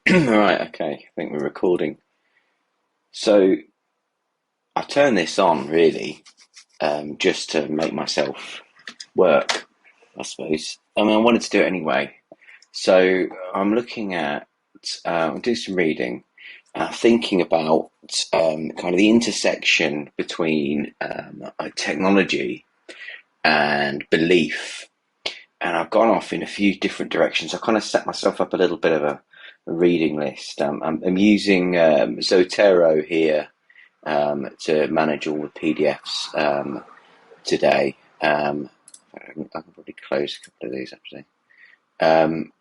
Right, okay. I think we're recording. So I turned this on really just to make myself work, I suppose. I mean, I wanted to do it anyway. So I'm looking at, I'm doing some reading, thinking about kind of the intersection between technology and belief. And I've gone off in a few different directions. I kind of set myself up a little bit of a reading list. I'm using Zotero here to manage all the PDFs today. I can probably close a couple of these actually. Um,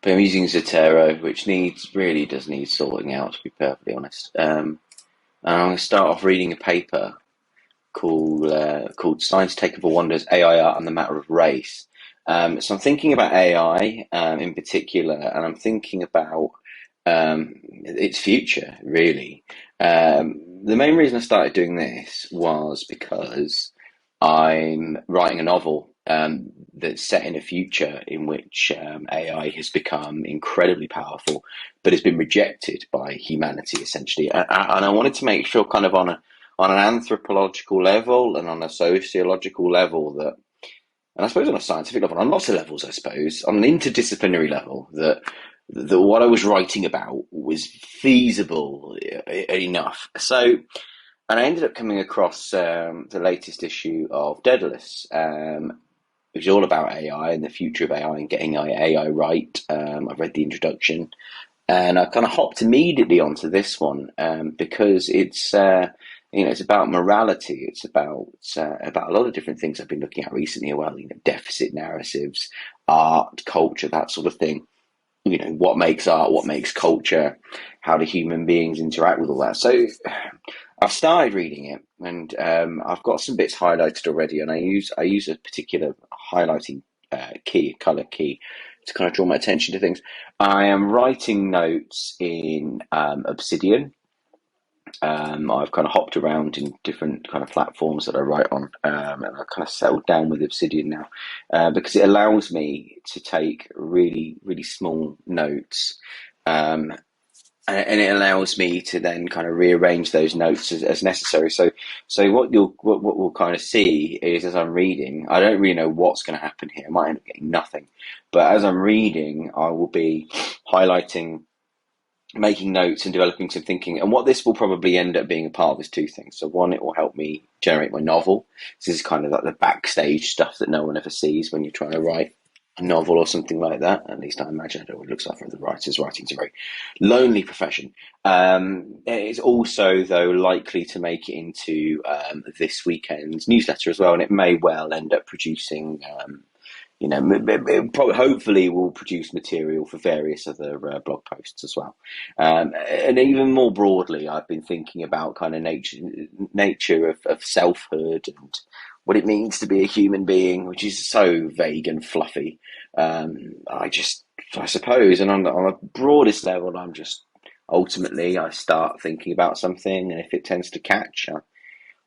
but I'm using Zotero, which really does need sorting out, to be perfectly honest. And I'm going to start off reading a paper called "Science Takeover Wonders: AI Art and the Matter of Race." So I'm thinking about AI in particular, and I'm thinking about its future, really. The main reason I started doing this was because I'm writing a novel that's set in a future in which AI has become incredibly powerful, but has been rejected by humanity, essentially. And I wanted to make sure, kind of on an anthropological level and on a sociological level, that, and I suppose on a scientific level, on lots of levels, I suppose, on an interdisciplinary level, that what I was writing about was feasible enough. So, and I ended up coming across the latest issue of Daedalus, which is all about AI and the future of AI and getting AI right. I've read the introduction, and I kind of hopped immediately onto this one because it's about morality. It's about a lot of different things I've been looking at recently. Well, deficit narratives, art, culture, that sort of thing. What makes art, what makes culture, how do human beings interact with all that. So I've started reading it, and I've got some bits highlighted already, and I use a particular highlighting color key, to kind of draw my attention to things. I am writing notes in Obsidian. I've kind of hopped around in different kind of platforms that I write on, and I've kind of settled down with Obsidian now because it allows me to take really, really small notes. Um, and it allows me to then kind of rearrange those notes as necessary. So what we'll kind of see is, as I'm reading, I don't really know what's going to happen here. I might end up getting nothing, but as I'm reading, I will be highlighting, making notes, and developing some thinking. And what this will probably end up being a part of is two things. So one, it will help me generate my novel. This is kind of like the backstage stuff that no one ever sees when you're trying to write a novel or something like that. At least I imagine it looks like for the writers. Writing's a very lonely profession. It's also, though, likely to make it into this weekend's newsletter as well, and it may well end up producing probably, hopefully, will produce material for various other blog posts as well. And even more broadly, I've been thinking about kind of nature of selfhood and what it means to be a human being, which is so vague and fluffy. I suppose, and on the broadest level, I'm just ultimately I start thinking about something, and if it tends to catch,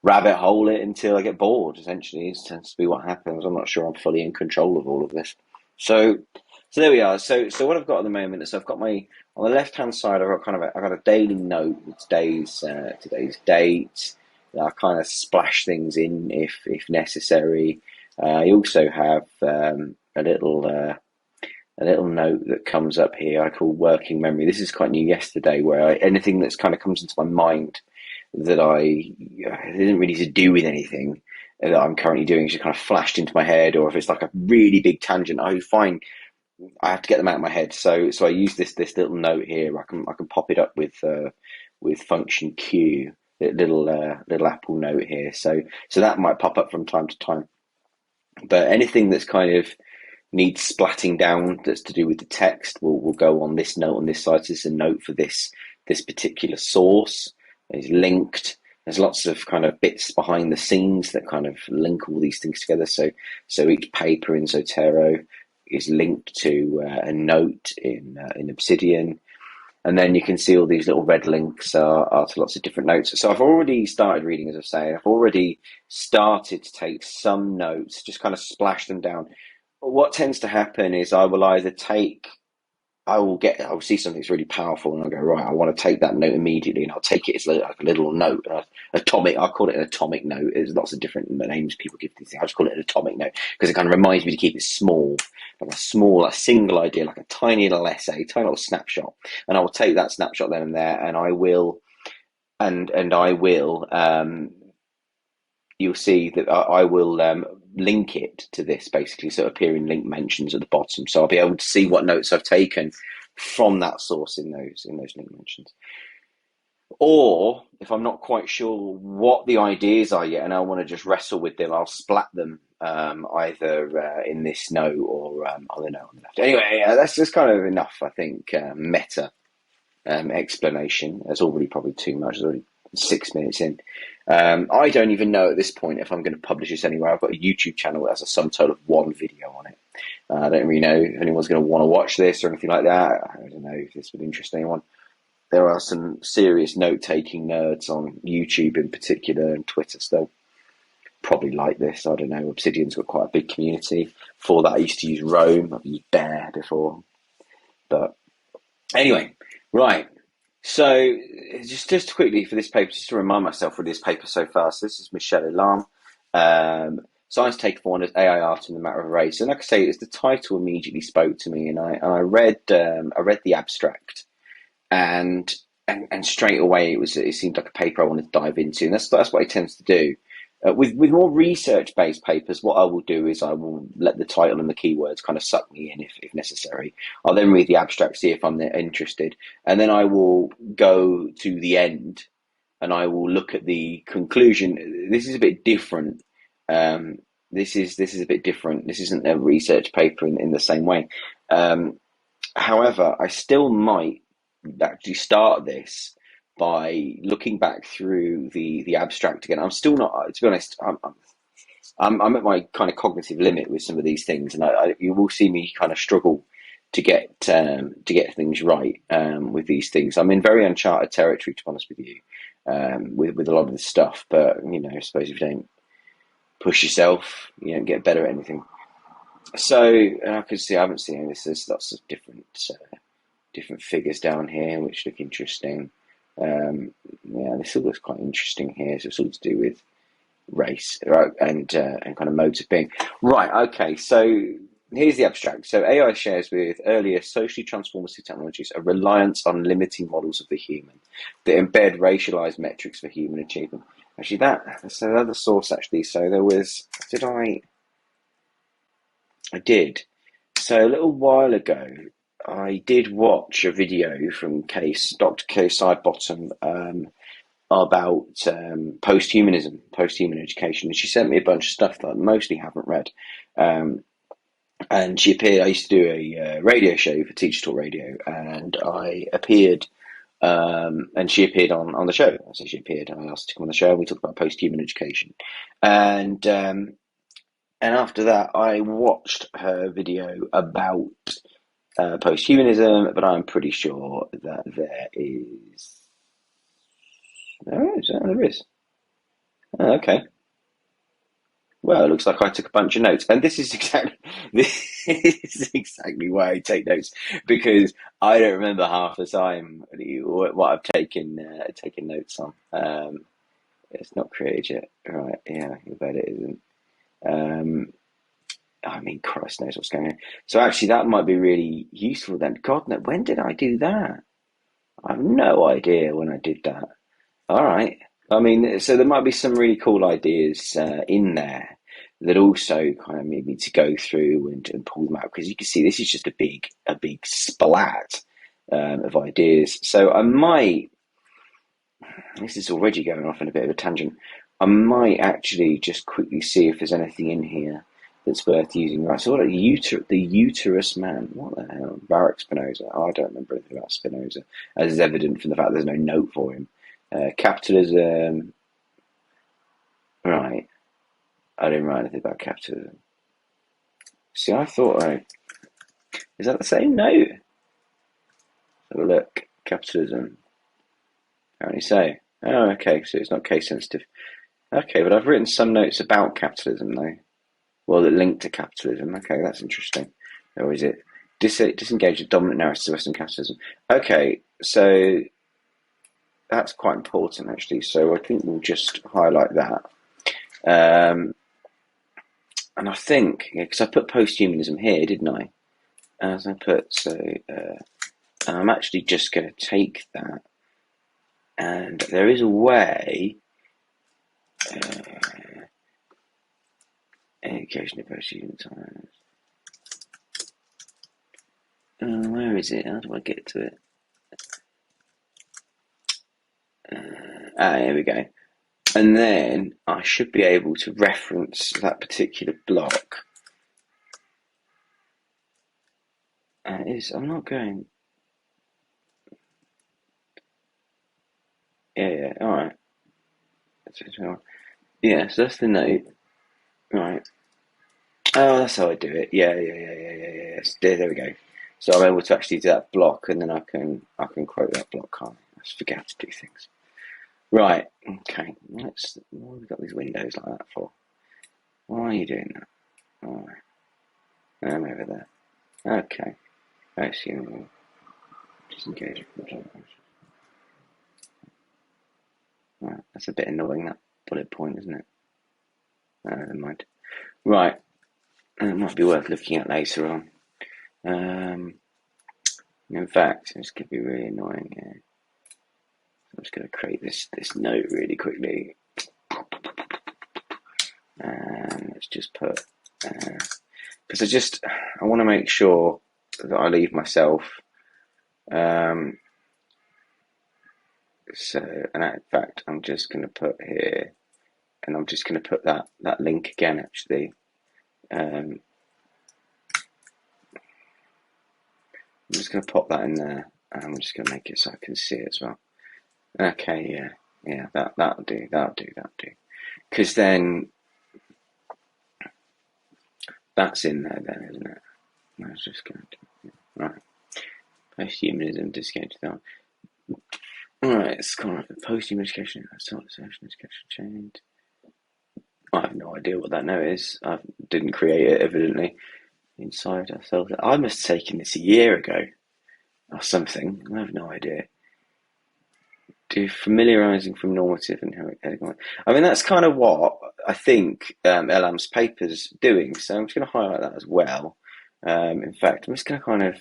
rabbit hole it until I get bored. Essentially, it tends to be what happens. I'm not sure I'm fully in control of all of this. So, so there we are. So what I've got at the moment is I've got my, on the left hand side. I've got a daily note with today's date. I kind of splash things in if necessary. I also have a little note that comes up here I call working memory. This is quite new yesterday, where anything that's kind of comes into my mind that it didn't really to do with anything that I'm currently doing, just kind of flashed into my head, or if it's like a really big tangent, I find I have to get them out of my head. So I use this little note here. I can pop it up with function Q, little Apple note here. So that might pop up from time to time. But anything that's kind of needs splatting down that's to do with the text will go on this note on this side. So it's a note for this particular source. It's linked. There's lots of kind of bits behind the scenes that kind of link all these things together. So each paper in Zotero is linked to a note in Obsidian, and then you can see all these little red links are to lots of different notes. So I've already started reading, as I say. I've already started to take some notes, just kind of splash them down. What tends to happen is I will either take I'll see something that's really powerful, and I'll go, right, I want to take that note immediately, and I'll take it as like a little note, atomic. I call it an atomic note. There's lots of different names people give these things. I just call it an atomic note because it kind of reminds me to keep it small, like a single idea, like a tiny little essay, tiny little snapshot. And I will take that snapshot then and there, and I will, and I will, you'll see that I will link it to this basically, so appear in link mentions at the bottom. So I'll be able to see what notes I've taken from that source in those link mentions. Or if I'm not quite sure what the ideas are yet, and I want to just wrestle with them, I'll splat them either in this note or other note on the left. Anyway, that's just kind of enough, I think. Meta explanation. That's already probably too much. It's already 6 minutes in. I don't even know at this point if I'm going to publish this anywhere. I've got a YouTube channel that has a sum total of 1 video on it. I don't really know if anyone's going to want to watch this or anything like that. I don't know if this would interest anyone. There are some serious note-taking nerds on YouTube in particular, and Twitter still probably like this. I don't know. Obsidian's got quite a big community. For that, I used to use Rome. I've used Bear before. But anyway, right. So just quickly for this paper, just to remind myself for this paper so far. So this is Michel Elam. Science Take for Wonders, AI Art in the Matter of Race. And like I say, it's the title immediately spoke to me, and I read the abstract. And straight away it seemed like a paper I wanted to dive into, and that's what it tends to do. With more research based papers, what I will do is I will let the title and the keywords kind of suck me in if necessary. I'll then read the abstract, see if I'm interested, and then I will go to the end and I will look at the conclusion. This is a bit different. This is a bit different. This isn't a research paper in the same way. However, I still might actually start this by looking back through the abstract again. I'm still not, to be honest. I'm at my kind of cognitive limit with some of these things, and you will see me kind of struggle to get things right with these things. I'm in very uncharted territory, to be honest with you, with a lot of this stuff. But I suppose if you don't push yourself, you don't get better at anything. So, and I can see I haven't seen any of this. There's lots of different figures down here which look interesting. This all looks quite interesting here. So it's all to do with race, right, and kind of modes of being. Right, okay, so here's the abstract. So AI shares with earlier socially transformative technologies a reliance on limiting models of the human that embed racialized metrics for human achievement. Actually, that's another source, actually. So there was, I did. So a little while ago, I did watch a video from Dr. Case Sidebottom about post-human education, and she sent me a bunch of stuff that I mostly haven't read. And she appeared. I used to do a radio show for Teacher Talk Radio, and I appeared, and she appeared on the show. I say she appeared. I asked her to come on the show, and we talked about post-human education, and after that, I watched her video about post-humanism, but I'm pretty sure that there is. There is. Oh, okay. Well, it looks like I took a bunch of notes, and this is exactly why I take notes, because I don't remember half the time what I've taken notes on. It's not created yet, right? Yeah, I bet it isn't. I mean, Christ knows what's going on. So actually, that might be really useful then. God, no, when did I do that? I have no idea when I did that. All right. I mean, so there might be some really cool ideas in there that also kind of need me to go through and pull them out, because you can see this is just a big splat of ideas. So I might. This is already going off in a bit of a tangent. I might actually just quickly see if there's anything in here that's worth using. Right, so what the uterus man? What the hell? Baruch Spinoza. Oh, I don't remember anything about Spinoza, as is evident from the fact there's no note for him. Capitalism. Right. I didn't write anything about capitalism. See, I thought, is that the same note? Have a look. Capitalism. Apparently so. Oh, okay, so it's not case sensitive. Okay, but I've written some notes about capitalism, though. Well, that link to capitalism. Okay, that's interesting. Or is it disengage the dominant narratives of Western capitalism. Okay, so that's quite important actually. So I think we'll just highlight that. And I think, because I put post-humanism here, didn't I? As I put, so I'm actually just going to take that, and there is a way. Education of post-human times. Where is it? How do I get to it? Here we go. And then I should be able to reference that particular block. I'm not going. Yeah, all right. Yeah, so that's the note. Right. Oh, that's how I do it. Yeah. There we go. So I'm able to actually do that block, and then I can quote that block. Can't I? I just forget how to do things. Right. Okay. What have we got these windows like that for? Why are you doing that? All right. I'm over there. Okay. I assume disengage. Right. That's a bit annoying, that bullet point, isn't it? Never mind. Right. It might be worth looking at later on. In fact, this could be really annoying. Yeah. I'm just going to create this note really quickly. And let's just put, because I want to make sure that I leave myself. So, and in fact, I'm just going to put here, and I'm just going to put that link again, actually. I'm just going to pop that in there, and I'm just going to make it so I can see it as well. Okay, yeah, that'll do. Because then that's in there, then, isn't it? I was just going to right. Post-humanism, disengage that. Alright, it's kind of post-human education, social education change. I have no idea what that note is. I didn't create it, evidently. Inside ourselves. I must have taken this a year ago or something. I have no idea. Do familiarizing from normative and how it. I mean, that's kind of what I think Elam's paper's doing. So I'm just going to highlight that as well. In fact, I'm just going to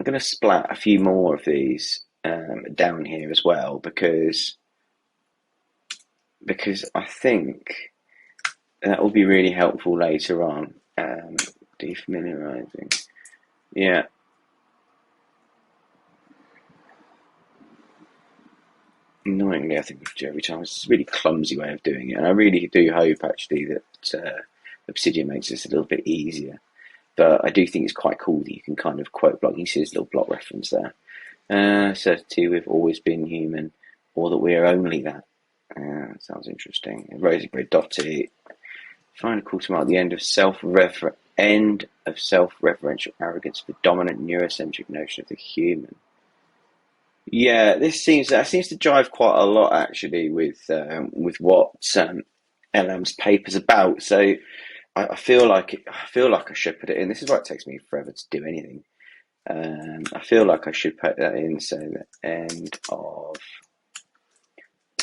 I'm going to splat a few more of these down here as well, because I think that will be really helpful later on. Defamiliarizing. Yeah. Annoyingly, I think every time it's a really clumsy way of doing it, and I really do hope actually that Obsidian makes this a little bit easier. But I do think it's quite cool that you can kind of quote block. You see this little block reference there. Certainty, we've always been human, or that we are only that. Sounds interesting. Rosy Grid Dotty. Find a cool smile at the end of self-referential arrogance, the dominant neurocentric notion of the human. Yeah, that seems to jive quite a lot actually with what LM's paper's about. So I feel like I should put it in. This is why it takes me forever to do anything. I feel like I should put that in. So the end of.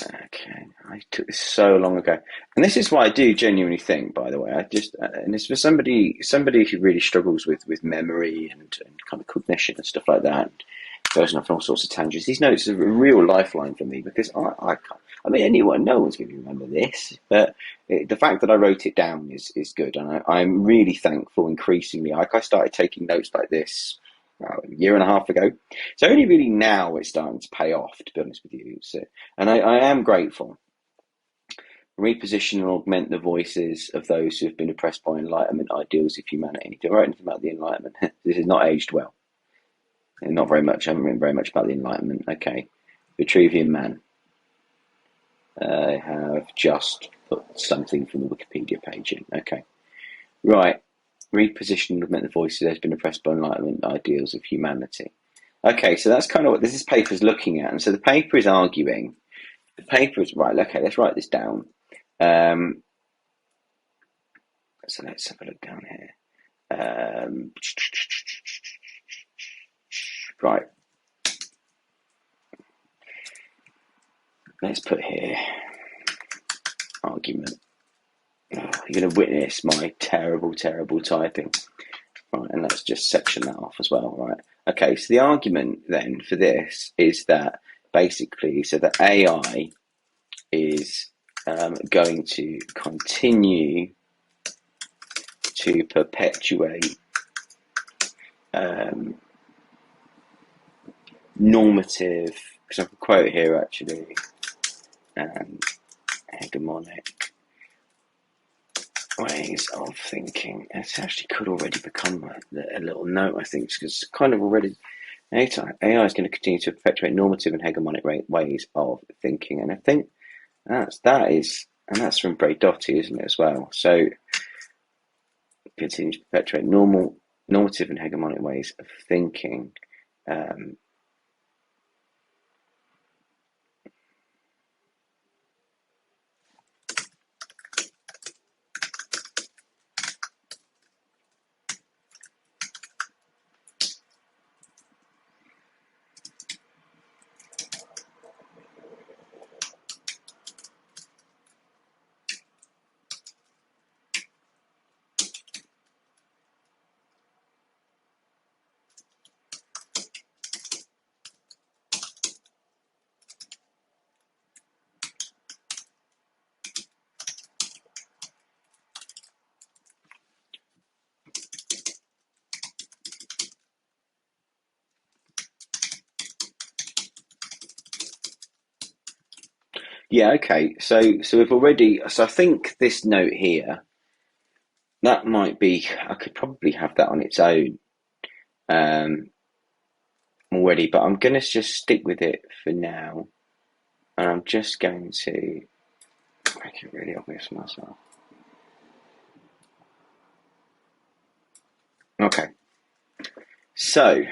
Okay, I took this so long ago, and this is what I do genuinely think. By the way, and it's for somebody who really struggles with memory and kind of cognition and stuff like that. Goes off on all sorts of tangents. These notes are a real lifeline for me, because I can't. I mean, no one's going to remember this, but the fact that I wrote it down is good, and I'm really thankful. Increasingly, I started taking notes like this a year and a half ago. So only really now it's starting to pay off, to be honest with you. So, and I am grateful. Reposition and augment the voices of those who have been oppressed by Enlightenment ideals of humanity. To write anything about the Enlightenment, this is not aged well. Not very much. I haven't written very much about the Enlightenment. Okay. Vitruvian Man. I have just put something from the Wikipedia page in. Okay. Right. Reposition and augment the voices that has been oppressed by Enlightenment ideals of humanity. Okay, so that's kind of what this paper is looking at. And so the paper is arguing. The paper is right. Okay, let's write this down. So let's have a look down here. Right, let's put here argument. Oh, you're going to witness my terrible typing. Right, and let's just section that off as well. Right. Okay, so the argument then for this is that basically, so that AI is going to continue to perpetuate normative, because I can quote here actually, hegemonic ways of thinking. It actually could already become a little note, I think, because it's kind of already AI is going to continue to perpetuate normative and hegemonic ways of thinking, and I think that's from Braidotti, isn't it, as well? So continue to perpetuate normative and hegemonic ways of thinking. Yeah, okay. So we've already. So I think this note here, that might be. I could probably have that on its own already, but I'm going to just stick with it for now, and I'm just going to make it really obvious for myself. Okay, so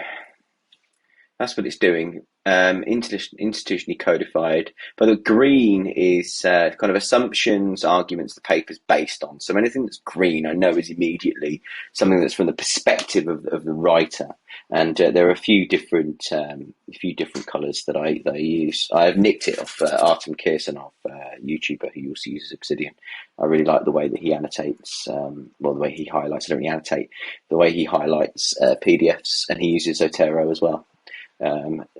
that's what it's doing. Institutionally codified, but the green is kind of assumptions, arguments the paper's based on. So anything that's green, I know, is immediately something that's from the perspective of the writer. And there are a few different colours that I use. I've nicked it off Artem Kirsanov, YouTuber who also uses Obsidian. I really like the way that he annotates, the way he highlights. I don't really annotate, the way he highlights PDFs, and he uses Zotero as well.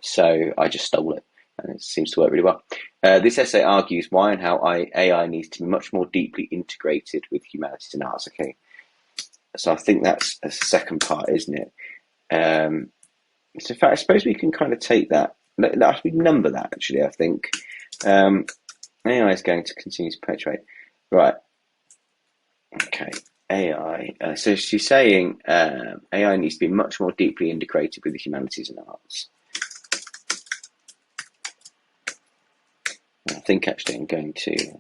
So I just stole it, and it seems to work really well. This essay argues why and how AI needs to be much more deeply integrated with humanities and arts. Okay, so I think that's a second part, isn't it? So in fact, I suppose we can kind of take that. We number that actually. I think AI is going to continue to perpetuate. Right. Okay. AI. So she's saying AI needs to be much more deeply integrated with the humanities and arts. I think actually I'm going to.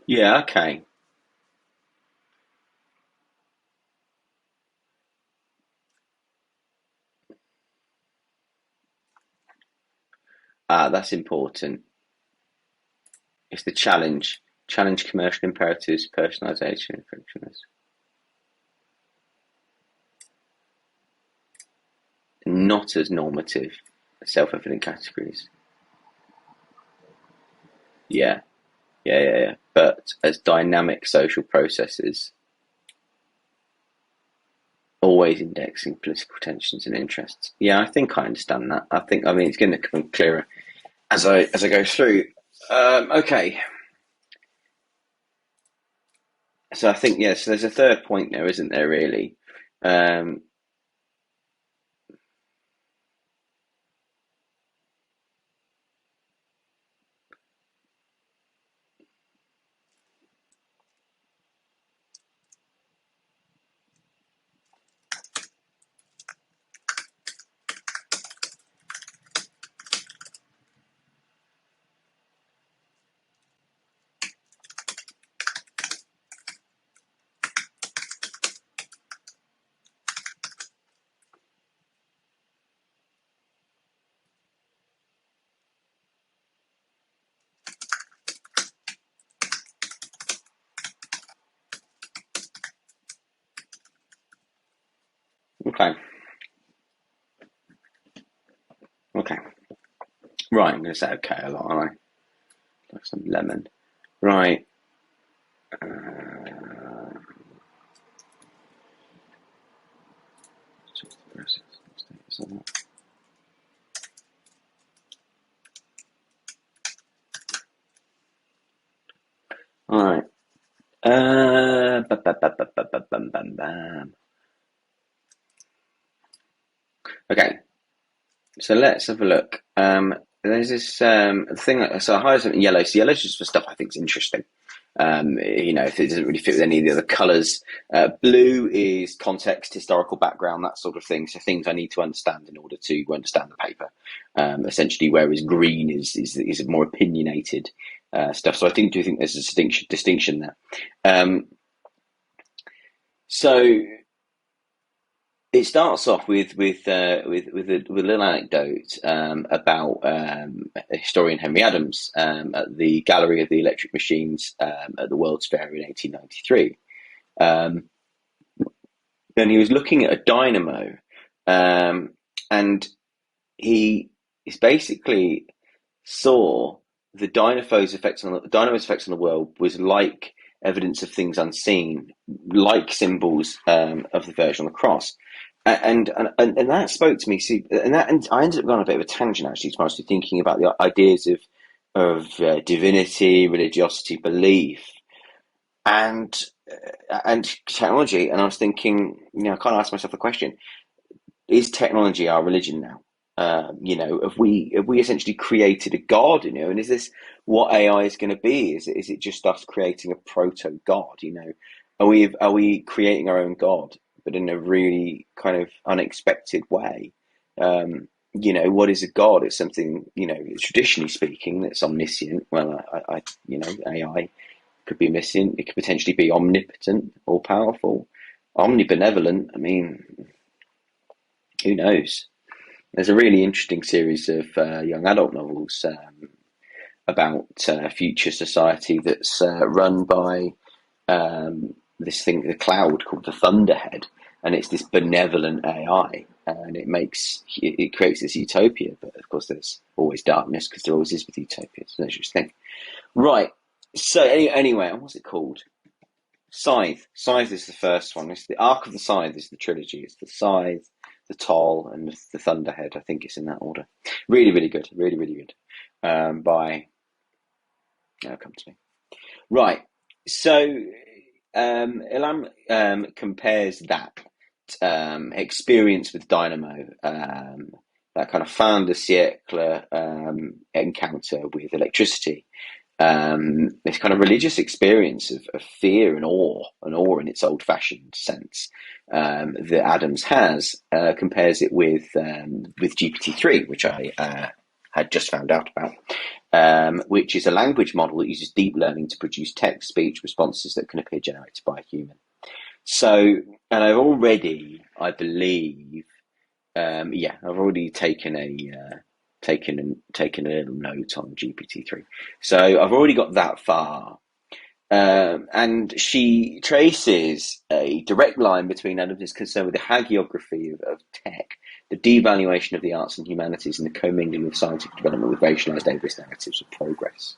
Yeah, okay. That's important. It's the challenge. Challenge commercial imperatives, personalization, and frictionless. Not as normative, self-evident categories. Yeah, yeah. But as dynamic social processes, always indexing political tensions and interests. Yeah, I think I understand that. I mean, it's going to become clearer as I go through. Okay. So I think yes. So there's a third point there, isn't there? Really. Um, Okay. Okay. Right, I'm going to say okay a lot, aren't I? Like some lemon. Right. All right. Bam, bam, bam. Okay, so let's have a look. There's this thing. So I highlighted something yellow. So yellow is just for stuff I think is interesting. If it doesn't really fit with any of the other colours. Blue is context, historical background, that sort of thing. So things I need to understand in order to understand the paper. Essentially, whereas green is more opinionated stuff. So I do think there's a distinction there. So it starts off with a little anecdote about historian Henry Adams at the Gallery of the Electric Machines at the World's Fair in 1893. And he was looking at a dynamo, and he basically saw the dynamo's effects on the world was like evidence of things unseen, like symbols of the Virgin on the cross. And that spoke to me. See, and I ended up going on a bit of a tangent actually, mostly thinking about the ideas of divinity, religiosity, belief, and technology. And I was thinking, I kind of asked myself the question: is technology our religion now? Have we essentially created a god? And is this what AI is going to be? Is it just us creating a proto god? Are we creating our own god, but in a really kind of unexpected way? What is a god? It's something traditionally speaking that's omniscient. Well, AI could be omniscient. It could potentially be omnipotent, all powerful, omnibenevolent. I mean, who knows? There's a really interesting series of young adult novels about future society that's run by this thing, the cloud called the Thunderhead, and it's this benevolent AI, and it creates this utopia. But of course, there's always darkness because there always is with utopias. So that's just thing, right? So anyway, what's it called? Scythe. Scythe is the first one. It's the Arc of the Scythe is the trilogy. It's the Scythe, the Toll, and the Thunderhead. I think it's in that order. Really, really good. Really, really good. By come to me. Right. So Ilham compares that experience with Dynamo, that kind of fin de siècle encounter with electricity. This kind of religious experience of fear and awe in its old-fashioned sense that Adams has, compares it with GPT-3, which I had just found out about, which is a language model that uses deep learning to produce text-speech responses that can appear generated by a human. So, and I've already, I believe, I've already taken a little note on GPT-3. So I've already got that far. And she traces a direct line between Adams' concern with the hagiography of tech, the devaluation of the arts and humanities, and the commingling of scientific development with racialized ableist narratives of progress.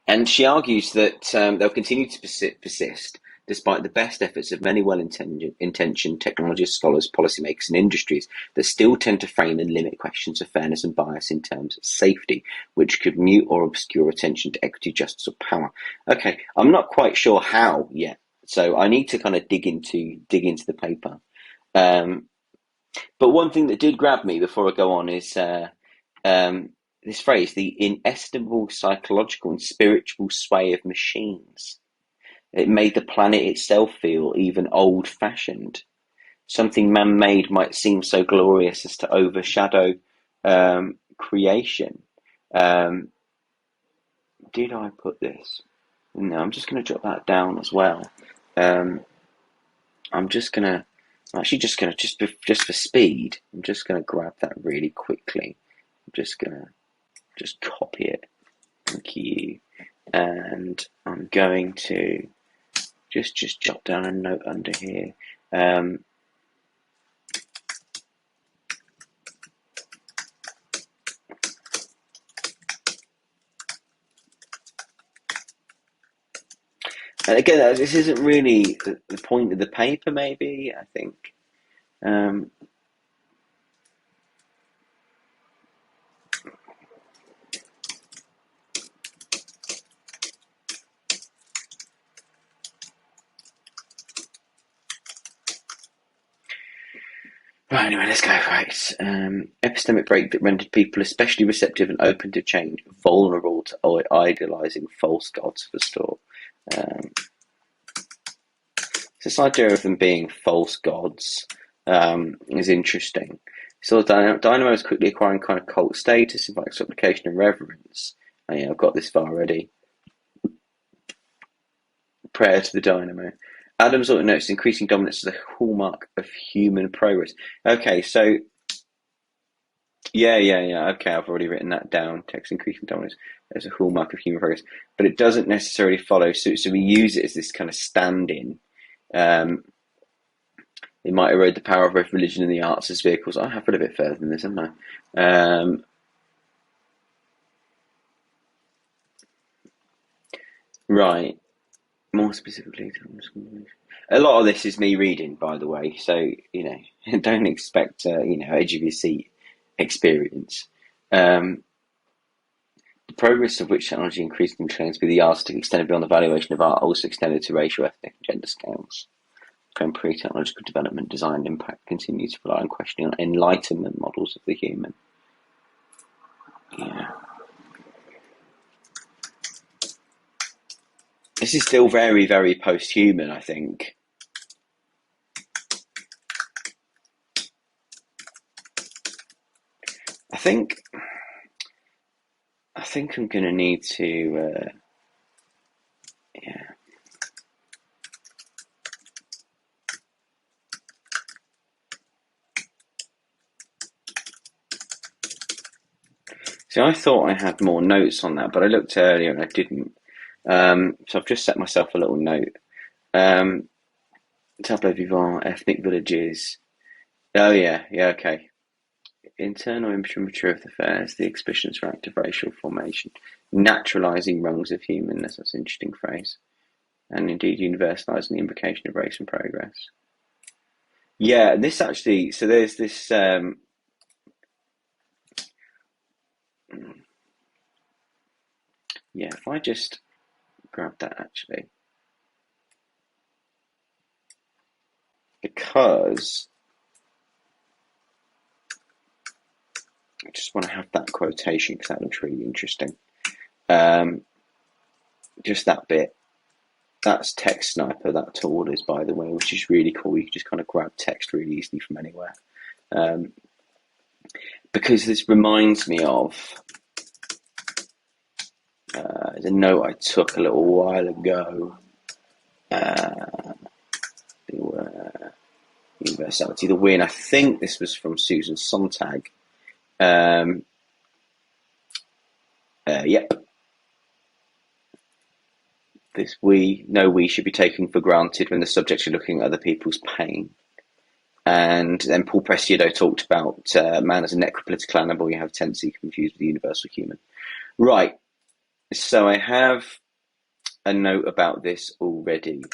And she argues that they'll continue to persist despite the best efforts of many well-intentioned technologists, scholars, policymakers, and industries that still tend to frame and limit questions of fairness and bias in terms of safety, which could mute or obscure attention to equity, justice, or power. Okay, I'm not quite sure how yet, so I need to kind of dig into the paper. But one thing that did grab me before I go on is this phrase, the inestimable psychological and spiritual sway of machines. It made the planet itself feel even old-fashioned. Something man-made might seem so glorious as to overshadow creation. Did I put this? No, I'm just going to jot that down as well. I'm just for speed, I'm just going to grab that really quickly. I'm just going to copy it. Thank you. And I'm going to Just jot down a note under here. Um, and again, this isn't really the point of the paper. Maybe I think. Um, Right, anyway, let's go. Right. Epistemic break that rendered people especially receptive and open to change, vulnerable to idealizing false gods for store. Um, this idea of them being false gods is interesting. So Dynamo is quickly acquiring kind of cult status, inviting supplication and reverence. Oh, yeah, I've got this far already. Prayer to the Dynamo. Adams also notes increasing dominance as a hallmark of human progress. Okay, so yeah. Okay, I've already written that down. Text increasing dominance as a hallmark of human progress, but it doesn't necessarily follow. So we use it as this kind of stand-in. Um, it might erode the power of both religion and the arts as vehicles. I have read a bit further than this, haven't I? Right. More specifically, a lot of this is me reading, by the way. So don't expect edge of your seat experience. The progress of which technology increasingly claims to be the artistic extended beyond the valuation of art, also extended to racial, ethnic, and gender scales. Contemporary technological development, design, and impact continues to rely on questioning enlightenment models of the human. Yeah. This is still very, very post-human, I think. I think I'm going to need to, yeah. See, I thought I had more notes on that, but I looked earlier and I didn't. So I've just set myself a little note. Tableau vivant, ethnic villages. Oh yeah, okay. Internal immature of the affairs, the exhibitions for active racial formation, naturalising rungs of humanness. That's an interesting phrase, and indeed universalising the implication of race and progress. Yeah, this actually. So there's this. Yeah, if I just grab that actually, because I just want to have that quotation because that looks really interesting. Just that bit. That's Text Sniper, that tool is, by the way, which is really cool. You can just kind of grab text really easily from anywhere. Because this reminds me of the note I took a little while ago. Universality, the win. I think this was from Susan Sontag. Yep. This we should be taken for granted when the subjects are looking at other people's pain. And then Paul Preciado talked about man as a necropolitical animal, you have a tendency to confuse with the universal human. Right. So I have a note about this already.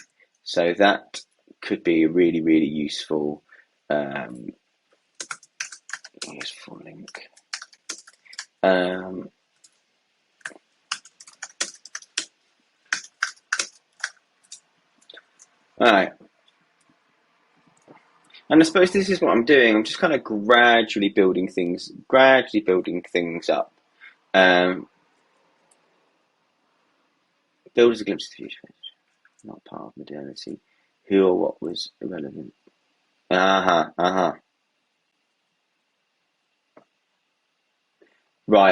So that could be a really, really useful link. All right. And I suppose this is what I'm doing. I'm just kind of gradually building things up. Build as a glimpse of the future, not part of modernity. Who or what was irrelevant. Right,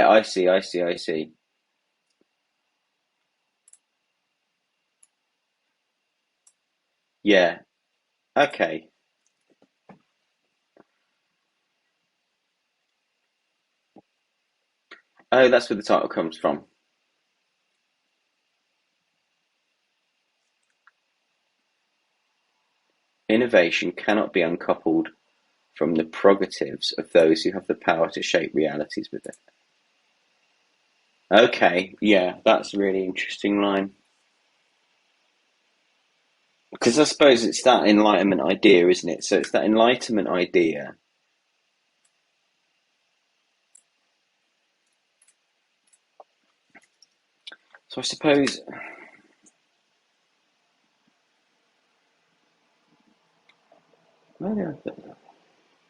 I see. Yeah, okay. Oh, that's where the title comes from. Innovation cannot be uncoupled from the prerogatives of those who have the power to shape realities with it. Okay, yeah, that's a really interesting line. Because I suppose it's that enlightenment idea, isn't it? So it's that enlightenment idea. So I suppose, where did I put that?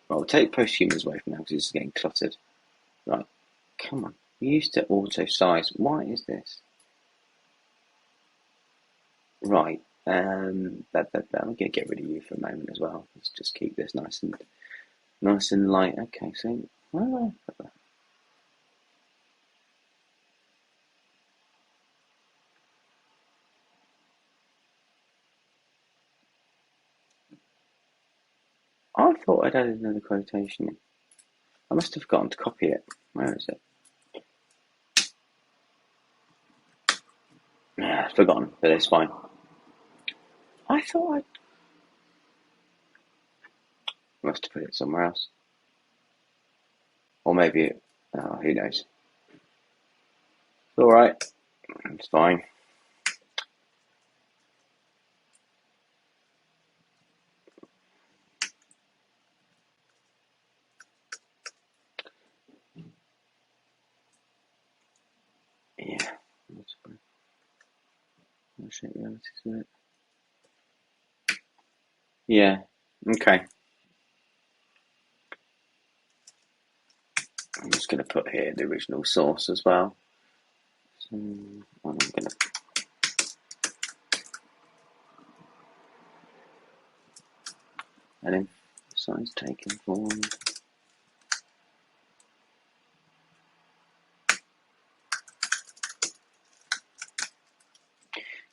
Well, we'll take posthumous away from now because it's getting cluttered. Right, come on. Used to auto size. Why is this? Right. I'm gonna get rid of you for a moment as well. Let's just keep this nice and light. Okay, so where do I put that? I thought I'd added another quotation in. I must have forgotten to copy it. Where is it? Yeah, forgotten, but it's fine. I thought I must have put it somewhere else. Or maybe it, who knows. It's alright. It's fine. Yeah. I'll shape realities with it. Yeah. Okay. I'm just going to put here the original source as well. So I'm going to and emphasize taken form.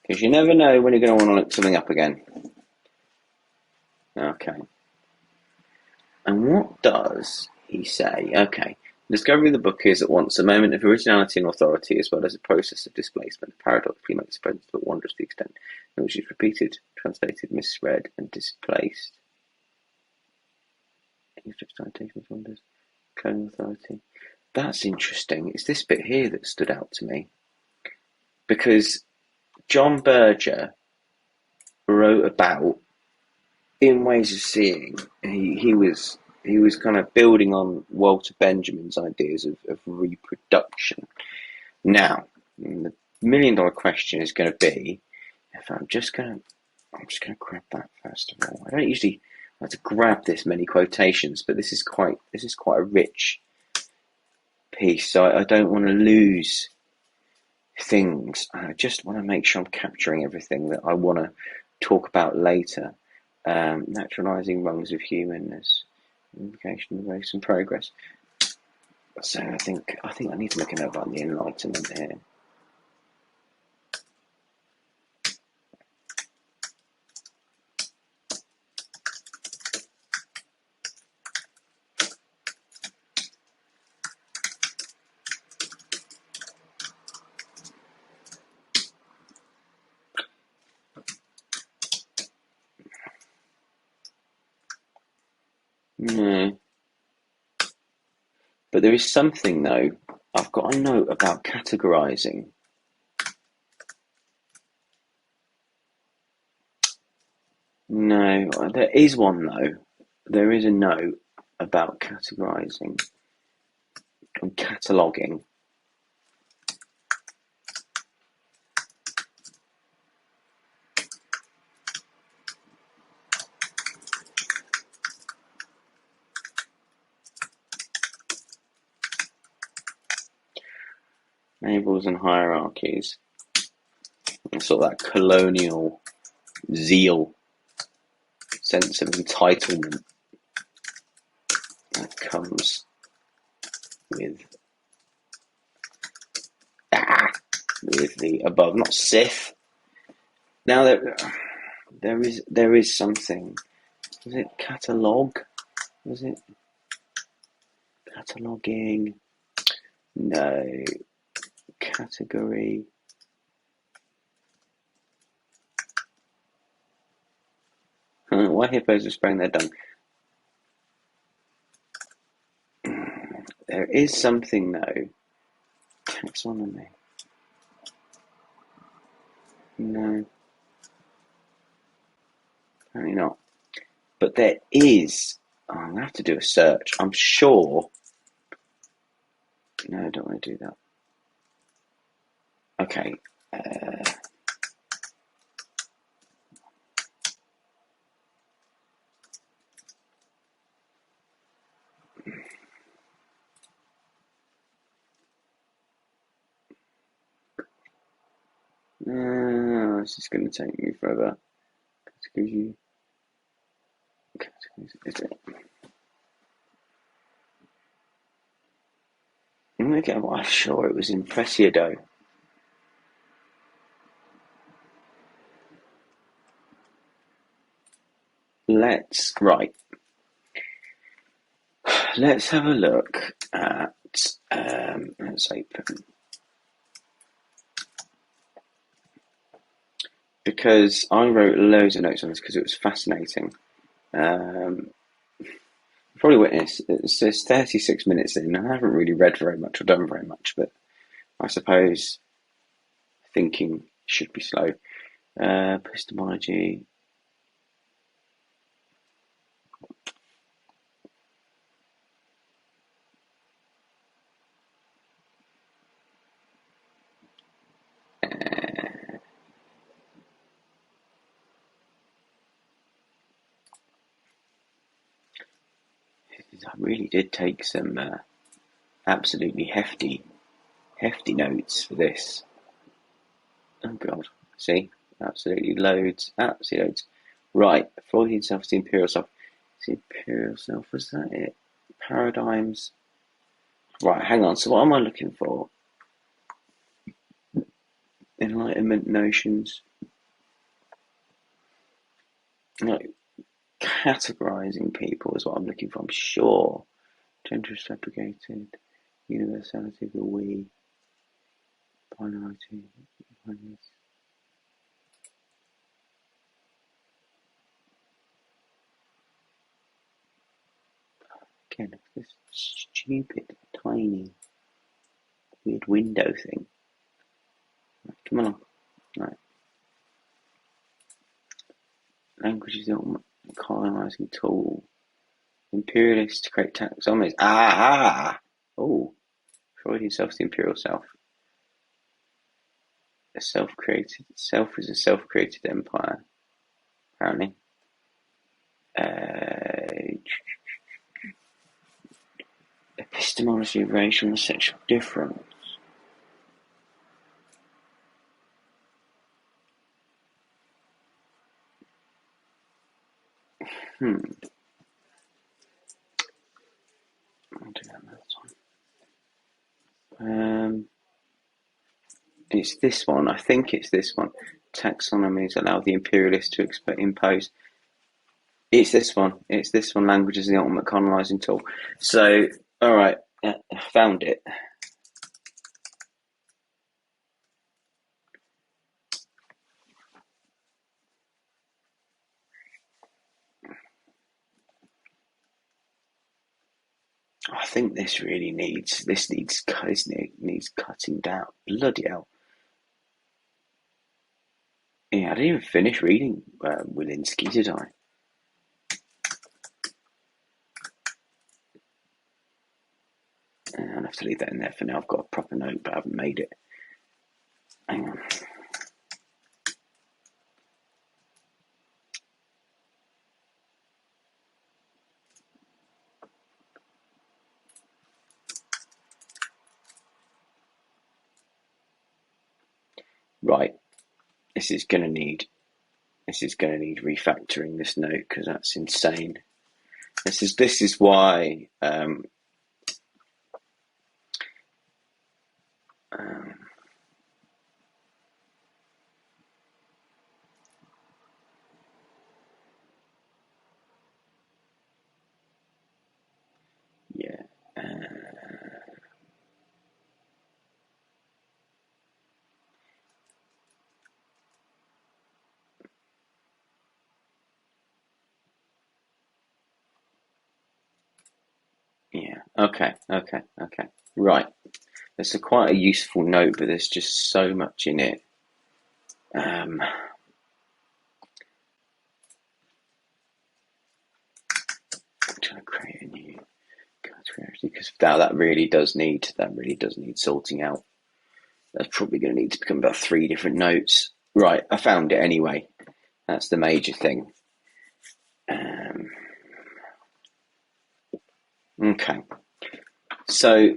Because you never know when you're going to want to look something up again. Okay. And what does he say? Okay. The discovery of the book is at once a moment of originality and authority, as well as a process of displacement. Paradoxically makes presence but wonders the extent in which it's repeated, translated, misread, and displaced. Cloning authority. That's interesting. It's this bit here that stood out to me. Because John Berger wrote about in Ways of Seeing. He was kind of building on Walter Benjamin's ideas of reproduction. Now, the $1,000,000 question is going to be, if I'm just going to grab that first of all. I don't usually like to grab this many quotations, but this is quite a rich piece, so I don't want to lose things. I just want to make sure I'm capturing everything that I want to talk about later. Naturalizing rungs of humanness, implication of race and progress. So I think I need to make a note about the Enlightenment here. No. But there is something though. I've got a note about categorizing. No, there is one though. There is a note about categorizing and cataloging. Labels and hierarchies. And sort of that colonial zeal, sense of entitlement that comes with the above, not Sith. Now there is something. Was it catalogue? Was it cataloging? No. Category. Why hippos are spraying their dung? There is something though. Taxonomy. No, apparently not. But there is. Oh, I'm gonna have to do a search. I'm sure. No, I don't want to do that. Okay. No, this is going to take me forever. I'm sure it was in Presiado. Let's have a look at let's open, because I wrote loads of notes on this because it was fascinating. Probably witnessed it says 36 minutes in. I haven't really read very much or done very much, but I suppose thinking should be slow. Epistemology. I really did take some absolutely hefty notes for this. Oh god, see, absolutely loads. Right, Freudian self is the imperial self. The imperial self, was that it? Paradigms. Right, hang on. So what am I looking for? Enlightenment notions. Like categorizing people is what I'm looking for. I'm sure. Gender is segregated. Universality of the we. Binarity. Again, this stupid, tiny, weird window thing. Right, come along. Right. Language is the ultimate colonizing tool. Imperialists create taxonomies. Ah! Oh, Freudian self is the imperial self. Self is a self-created empire, apparently. Epistemology of racial and sexual difference. I'll do that another time. It's this one. I think it's this one. Taxonomies allow the imperialists to impose. It's this one. Language is the ultimate colonizing tool. So, all right, I found it. I think this really needs cutting down. Bloody hell! Yeah, I didn't even finish reading Wilinski, did I? I'll have to leave that in there for now. I've got a proper note, but I haven't made it. Hang on. Right, this is gonna need refactoring, this note, because that's insane. This is why yeah. Okay. Right. It's quite a useful note, but there's just so much in it. I'm trying to create a new category because that really does need sorting out. That's probably going to need to become about 3 different notes. Right, I found it anyway. That's the major thing. Okay. So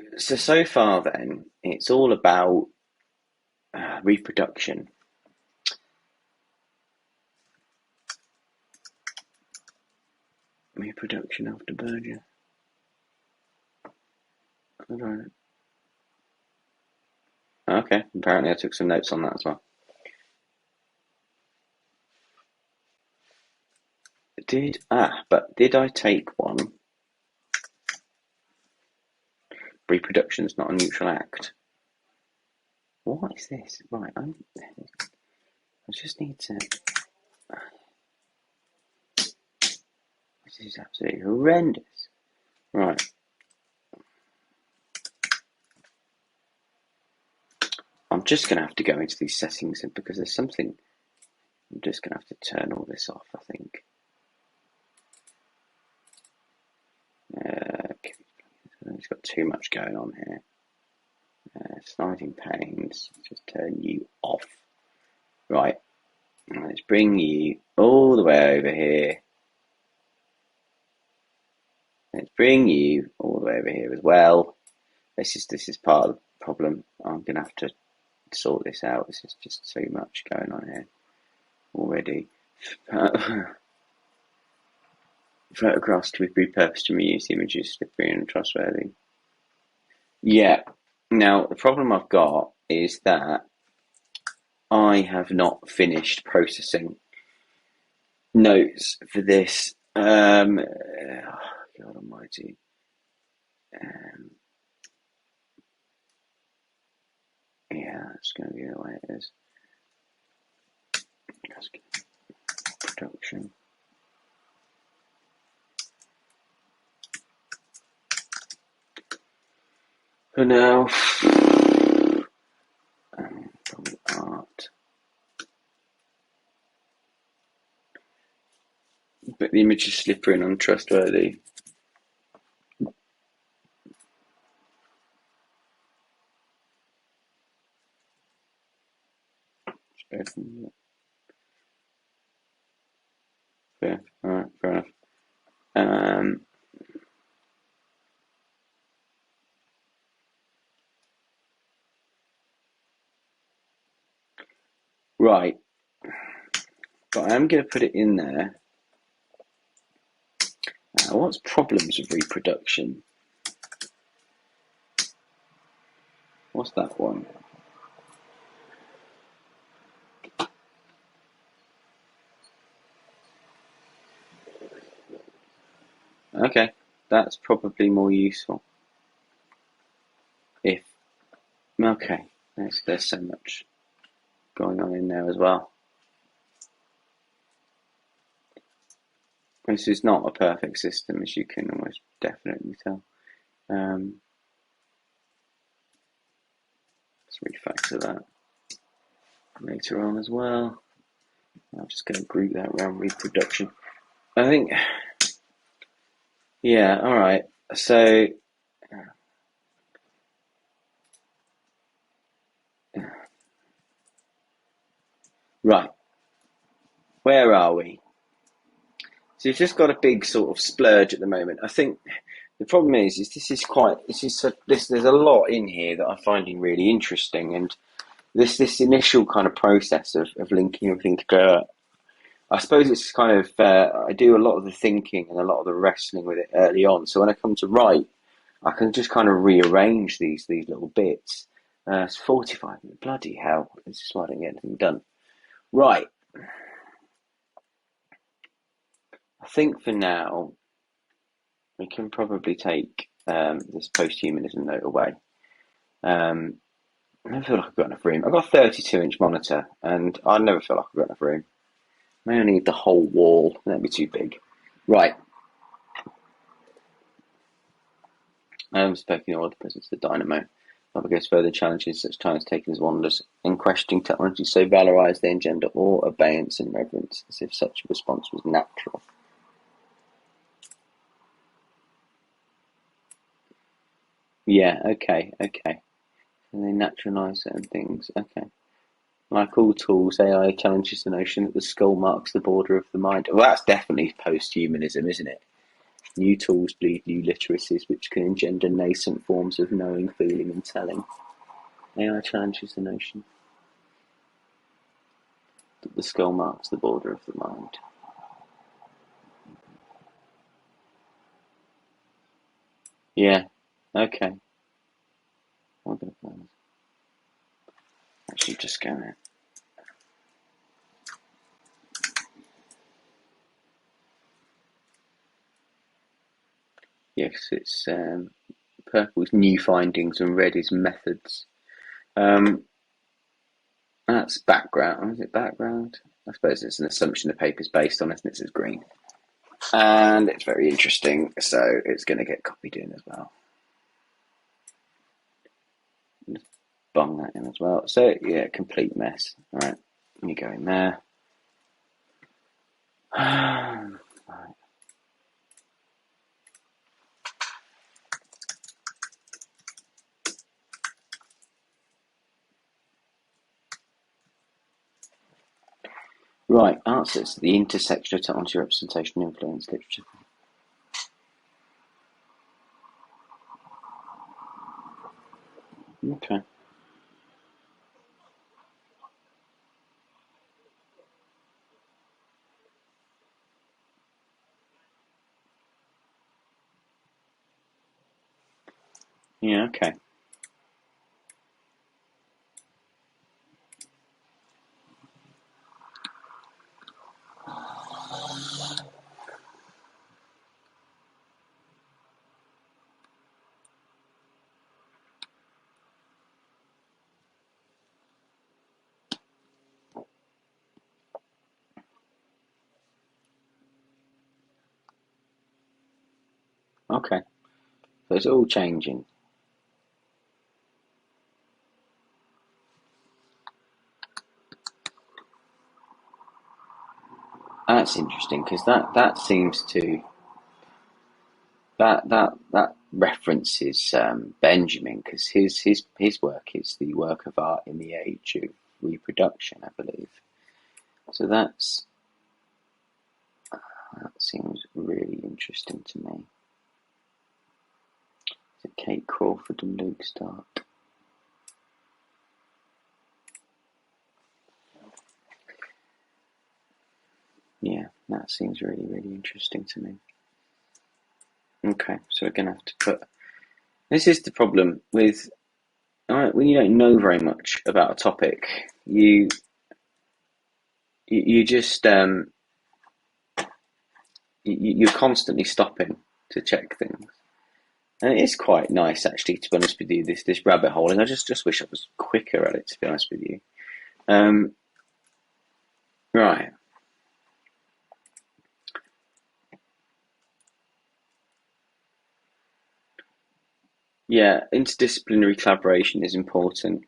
far then, it's all about reproduction. Reproduction after merger. Okay, apparently I took some notes on that as well. Did I take one? Reproduction is not a neutral act. What is this? Right, I just need to. This is absolutely horrendous. Right. I'm just going to have to go into these settings because there's something. I'm just going to have to turn all this off, I think. Okay. It's got too much going on here. Sliding panes. Just turn you off. Right. Let's bring you all the way over here. Let's bring you all the way over here as well. This is part of the problem. I'm going to have to sort this out. This is just so much going on here already. Photographs to be repurposed and reused. Images slippery and untrustworthy. Yeah. Now the problem I've got is that I have not finished processing notes for this. God Almighty. Yeah, it's going to be the way it is. Production. For now, probably art. But the image is slippery and untrustworthy. Yeah, alright, fair enough. Right. But I am going to put it in there. What's problems of reproduction? What's that one? Okay, that's probably more useful. Okay, there's so much going on in there as well. This is not a perfect system, as you can almost definitely tell. Let's refactor that later on as well. I'm just going to group that around reproduction. I think, yeah, all right. So, right, where are we? So you've just got a big sort of splurge at the moment. I think the problem is there's a lot in here that I'm finding really interesting, and this initial kind of process of linking everything together. I suppose it's kind of I do a lot of the thinking and a lot of the wrestling with it early on. So when I come to write, I can just kind of rearrange these little bits. It's 45 minutes. Bloody hell! This is why I don't get anything done. Right. I think for now we can probably take this post-humanism note away. I never feel like I've got enough room. I've got a 32-inch monitor, and I never feel like I've got enough room. I only need the whole wall. That'd be too big. Right. Spoken all the presence of the dynamo. However, goes further challenges such times taken as wonders in questioning technology so valorized they engender awe, abeyance, and reverence, as if such a response was natural. Yeah, okay. And they naturalize certain things. Okay. Like all tools, AI challenges the notion that the skull marks the border of the mind. Well, that's definitely post-humanism, isn't it? New tools bleed new literacies which can engender nascent forms of knowing, feeling, and telling. AI challenges the notion that the skull marks the border of the mind. Yeah, okay. I'm going to actually just go there. Yes, it's purple is new findings and red is methods. That's background. Is it background? I suppose it's an assumption the paper's based on, isn't it? It's green. And it's very interesting, so it's going to get copied in as well. Just bung that in as well. So, yeah, complete mess. All right, let me go in there. Right. Right, answers. The intersection of technology, representation, influence, literature. Okay. Yeah, okay. Okay. So it's all changing. That's interesting because that seems to that references Benjamin because his work is the work of art in the age of reproduction, I believe. So that seems really interesting to me. Is it Kate Crawford and Luke Stark? Yeah, that seems really, really interesting to me. Okay, so we're going to have to put. This is the problem with when you don't know very much about a topic. You just you're constantly stopping to check things, and it is quite nice actually. To be honest with you, this rabbit hole, and I just wish I was quicker at it. To be honest with you, right. Yeah, interdisciplinary collaboration is important.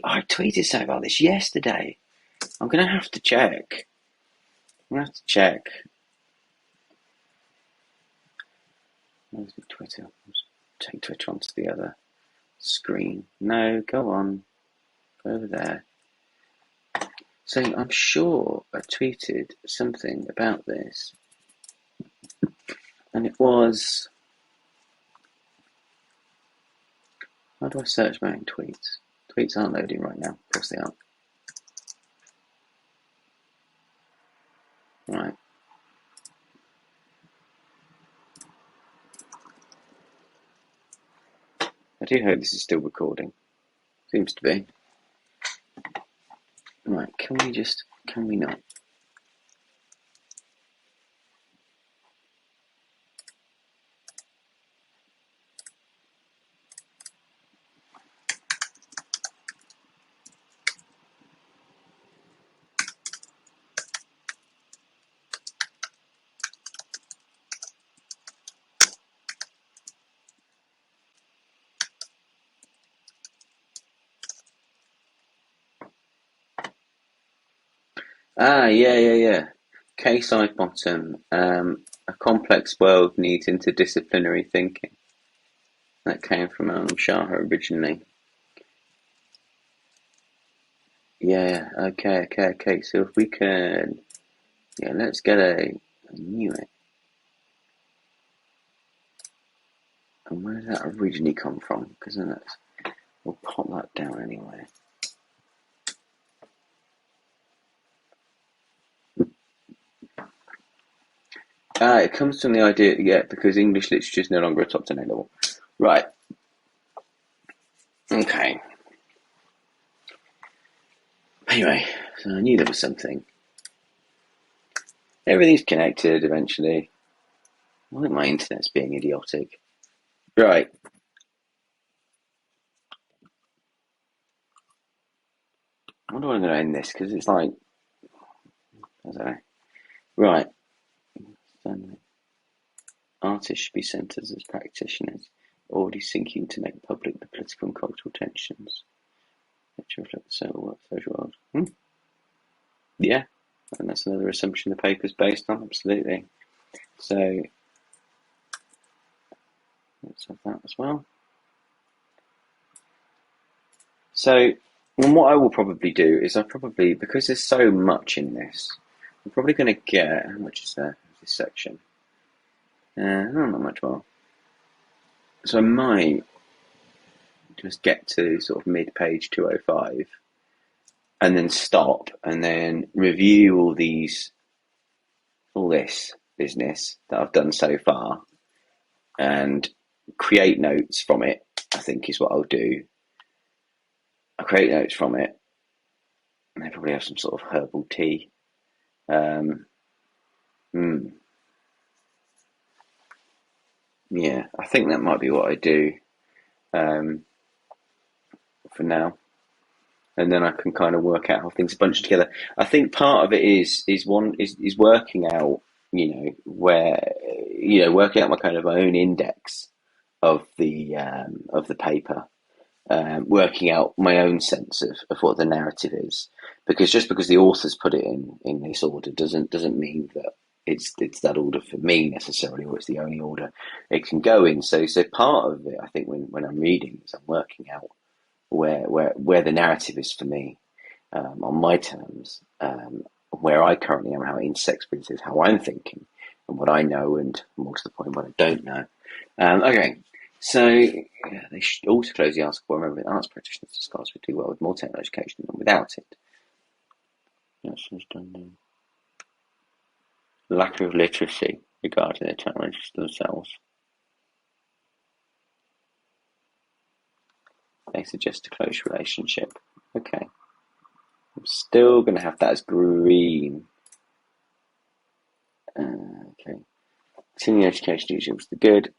I tweeted something about this yesterday. I'm gonna have to check. I'm gonna have to check. Where's my Twitter? Let's take Twitter onto the other screen. No, go on. Go over there. So I'm sure I tweeted something about this. And it was... How do I search my own tweets? Tweets aren't loading right now. Of course they aren't. Right. I do hope this is still recording. Seems to be. Right, can we not? Ah, yeah. K-side bottom. A complex world needs interdisciplinary thinking. That came from Shah originally. Yeah, okay. So if we can, yeah, let's get a new it. And where did that originally come from? Because then we'll pop that down anyway. It comes from the idea, yeah, because English literature is no longer a top 10 A level. Right. Okay. Anyway, so I knew there was something. Everything's connected eventually. I think my internet's being idiotic. Right. I wonder when I'm going to end this because it's like, I don't know. Right. Artists should be centred as practitioners, already seeking to make public the political and cultural tensions to reflect the social world. Yeah, and that's another assumption the paper's based on, absolutely. So let's have that as well. So, and what I will probably do is because there's so much in this, I'm probably going to get, how much is there, this section? Not much more. So I might just get to sort of mid-page 205 and then stop and then review all this business that I've done so far and create notes from it, I think is what I'll do. I'll create notes from it and I probably have some sort of herbal tea. Um, yeah, I think that might be what I do um, for now. And then I can kind of work out how things bunch together. I think part of it is working out, working out my kind of my own index of the paper, working out my own sense of what the narrative is. Because just because the authors put it in this order doesn't mean that it's that order for me necessarily, or it's the only order it can go in. So part of it, I think, when I'm reading, is I'm working out where the narrative is for me, on my terms, where I currently am, how it intersects with how I'm thinking, and what I know, and more to the point, what I don't know. Okay, so yeah, they should also close the article. Remember, that arts practitioners and scholars would do well with more technical education than without it. That's just done. Lack of literacy regarding the technologies themselves. They suggest a close relationship. Okay. I'm still going to have that as green. Okay. Continuing education usually the good.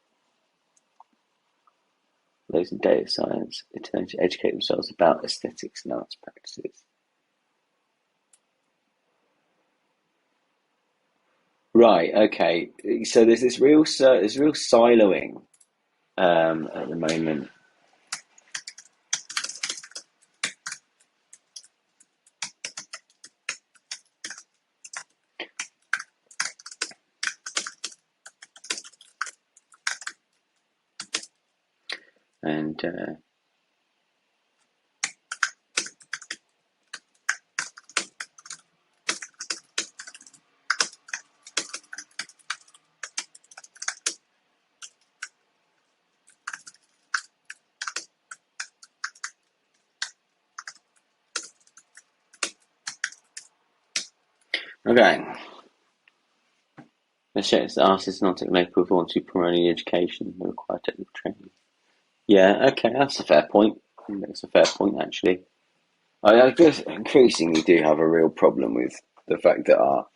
Those in data science attempt to educate themselves about aesthetics and arts practices. Right. Okay. So there's real siloing at the moment. And okay. The shit artists not technical want to promoting education they require technical training. Yeah, okay, that's a fair point. That's a fair point actually. I guess increasingly do have a real problem with the fact that our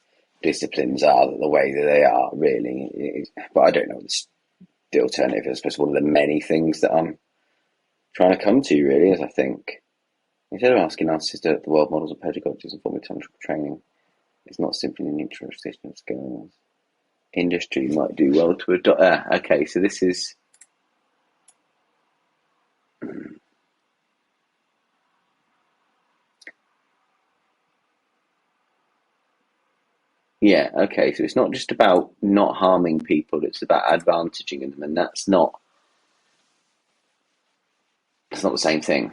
disciplines are the way that they are, really. But I don't know the alternative. I suppose one of the many things that I'm trying to come to, really, is I think instead of asking artists to develop the world models of pedagogies and formal technical training, it's not simply an introduction of skills. Industry might do well to adopt. Okay, so this is. Yeah, okay. So it's not just about not harming people; it's about advantaging them, and it's not the same thing.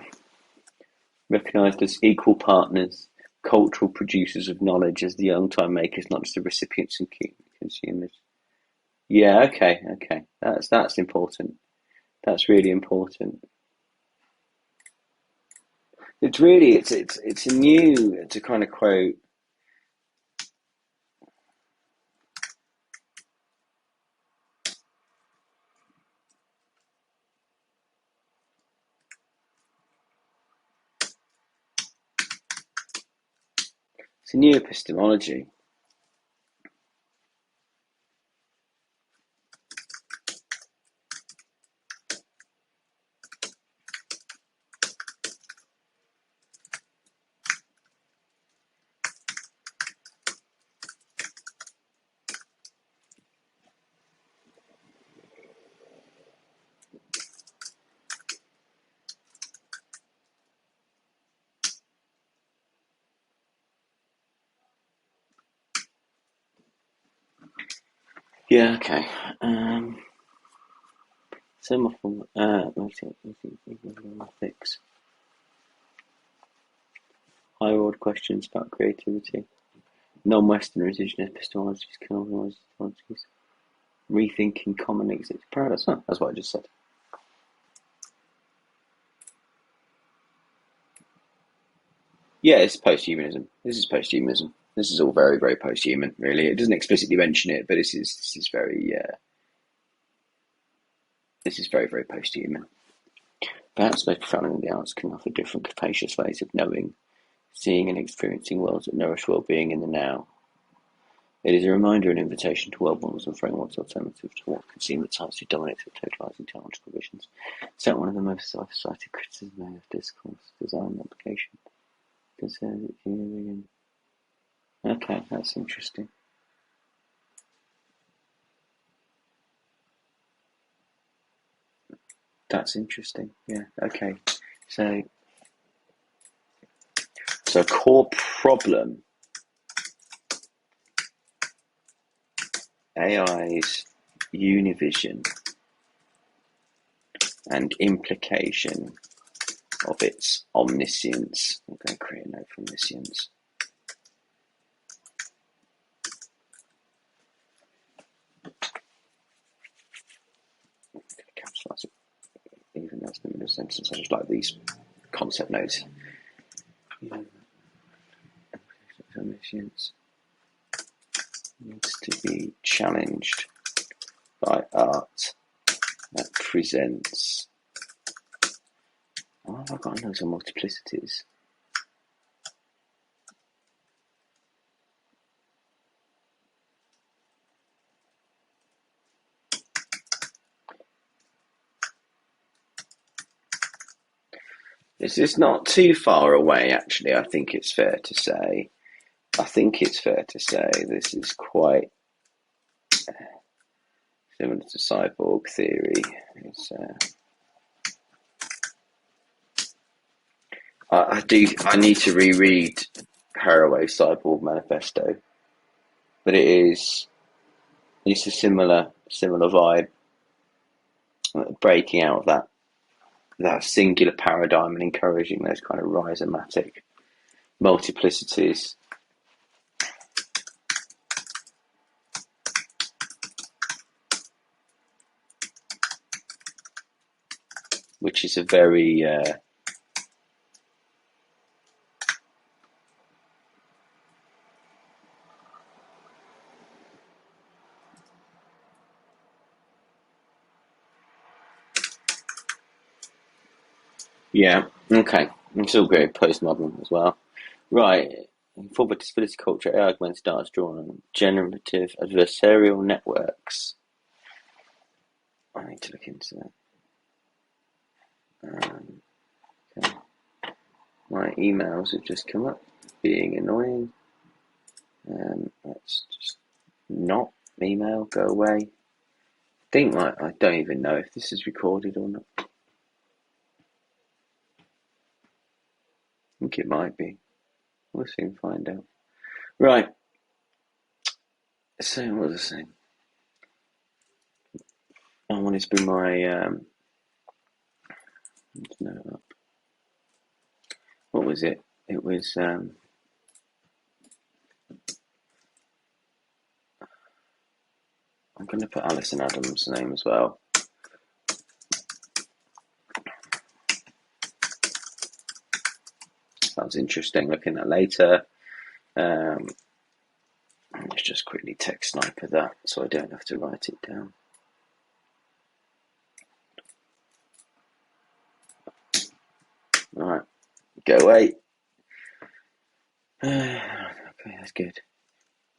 Recognised as equal partners, cultural producers of knowledge as the young time makers, not just the recipients and consumers. Yeah, okay, okay. That's important. That's really important. It's really it's a new, to kind of quote, it's a new epistemology. Yeah, okay. Some of them, ethics, higher order questions about creativity, non-Western revisionist epistemologies, epistemologies, rethinking common exit paradox. Oh, that's what I just said. Yeah, it's posthumanism. This is posthumanism. This is all very, very posthuman, really. It doesn't explicitly mention it, but this is very, very posthuman. Perhaps most profoundly, the arts can offer different capacious ways of knowing, seeing, and experiencing worlds that nourish well-being in the now. It is a reminder and invitation to world models and frameworks alternative to what consumer types who dominate through totalizing technological visions. It's one of the most cited criticisms of discourse, design, and application. Okay, that's interesting. That's interesting. Yeah. Okay. So, so core problem: AI's univision and implication of its omniscience. I'm going to create a note for omniscience. Capitalize it, even though it's in the middle of a sentence. I just like these concept notes. Omniscience needs to be challenged by art that presents. Oh, I've got loads of multiplicities. This is not too far away, actually. I think it's fair to say. This is quite similar to cyborg theory. I need to reread Haraway's Cyborg Manifesto, but it's a similar vibe, breaking out of that singular paradigm and encouraging those kind of rhizomatic multiplicities. Which is a very yeah, okay. It's all very postmodern as well. Right. For participatory culture, AI augments data drawn on generative adversarial networks. I need to look into that. Okay. My emails have just come up, being annoying. Let's just not email, go away. I don't even know if this is recorded or not. I think it might be. We'll soon find out. Right. So what was I saying? I wanted to bring my note up. What was it? It was I'm going to put Alison Adams' name as well. That was interesting. Looking at later. Let's just quickly text sniper that so I don't have to write it down. Alright, go away. Okay, that's good.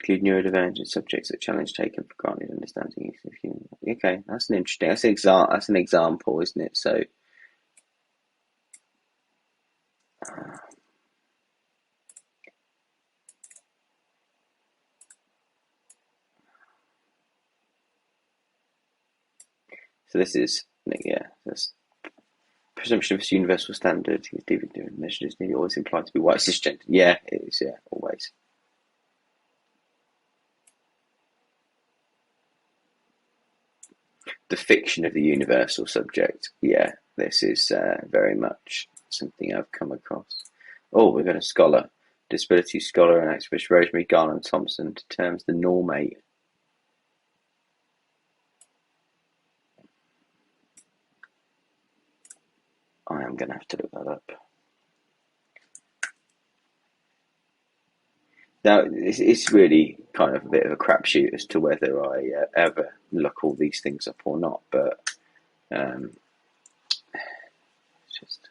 Include neurodivergent subjects that challenge taken for granted understanding. Okay, that's an interesting. That's an example, isn't it? So this is That's presumption of a universal standard. Measures need always imply to be white cisgender. Yeah, it is. Yeah, always. The fiction of the universal subject. Yeah, this is very much something I've come across. Oh, we've got a scholar, disability scholar and activist Rosemary Garland Thompson terms the normate. I am going to have to look that up. Now, it's really kind of a bit of a crapshoot as to whether I ever look all these things up or not, but just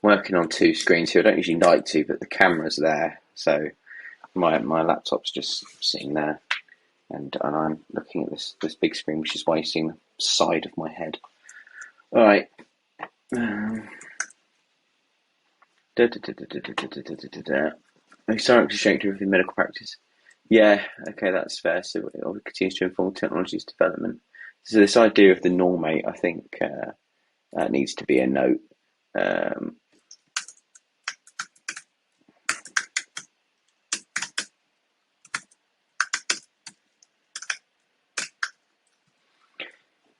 working on two screens here. I don't usually like to, but the camera's there, so my laptop's just sitting there, and I'm looking at this big screen, which is why you're seeing the side of my head. All right. Historically shaped within medical practice. Yeah, okay, that's fair. So it continues to inform technology's development. So this idea of the normate, I think, needs to be a note.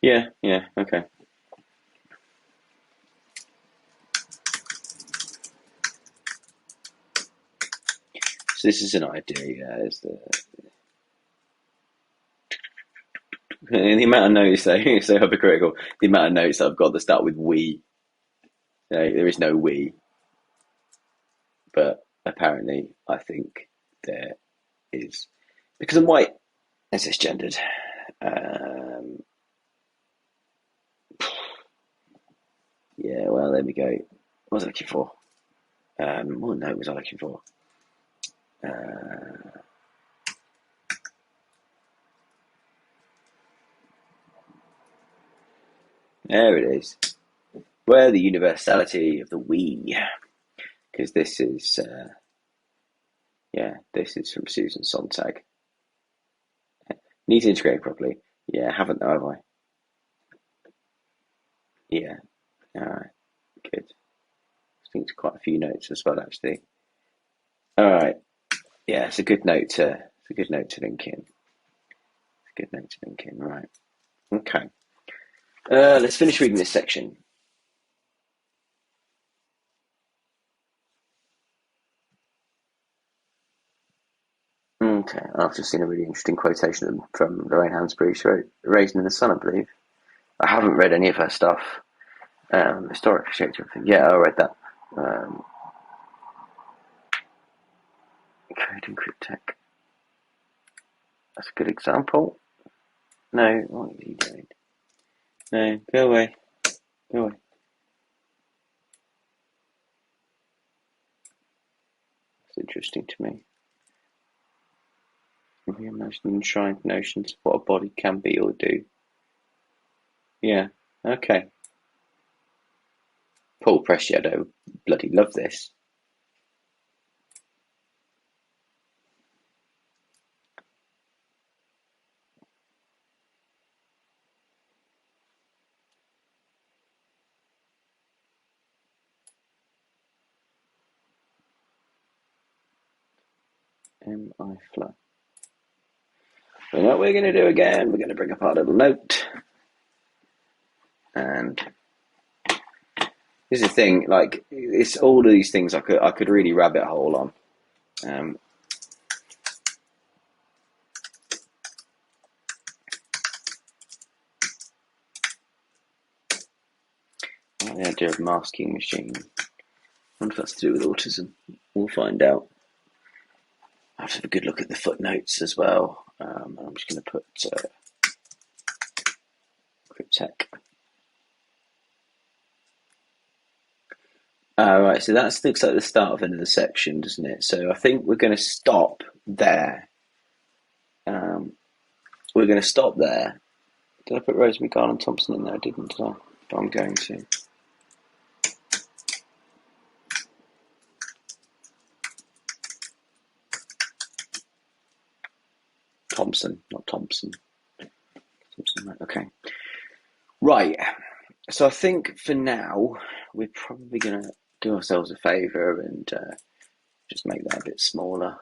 Yeah, okay. So this is an idea, yeah, is the amount of notes though, it's so hypocritical. The amount of notes that I've got that start with we. There is no we, but apparently I think there is. Because I'm white and cisgendered. Yeah, well, there we go. What was I looking for? What note was I looking for? There it is. Where the universality of the we, because this is, this is from Susan Sontag. Need to integrate properly. Yeah, haven't though, have I? Yeah. All right. Good. I think it's quite a few notes as well, actually. All right. Yeah, it's a good note to. It's a good note to link in. It's a good note to link in. Right. Okay. Let's finish reading this section. Okay, I've just seen a really interesting quotation from Lorraine Hansberry. She wrote "Raisin in the Sun," I believe. I haven't read any of her stuff. Historic shaped everything. Yeah, I read that. Code and Cryptech. That's a good example. No, what are you doing? No, go away. Go away. It's interesting to me. We imagine enshrined notions of what a body can be or do. Yeah, okay. Paul Preciado, bloody love this. M.I. Fla. And what we're going to do again, we're going to bring up our little note. And this is the thing, like, it's all of these things I could really rabbit hole on. The idea of masking machine. I wonder if that's to do with autism. We'll find out. I have to have a good look at the footnotes as well. I'm just going to put cryptech. Right, so that looks like the start of another section, doesn't it? So I think we're going to stop there. We're going to stop there. Did I put Rosemary Garland Thompson in there? I didn't, did I? But I'm going to. Thompson, not Thompson. Thompson, right, okay. Right, so I think for now, we're probably going to do ourselves a favour and just make that a bit smaller.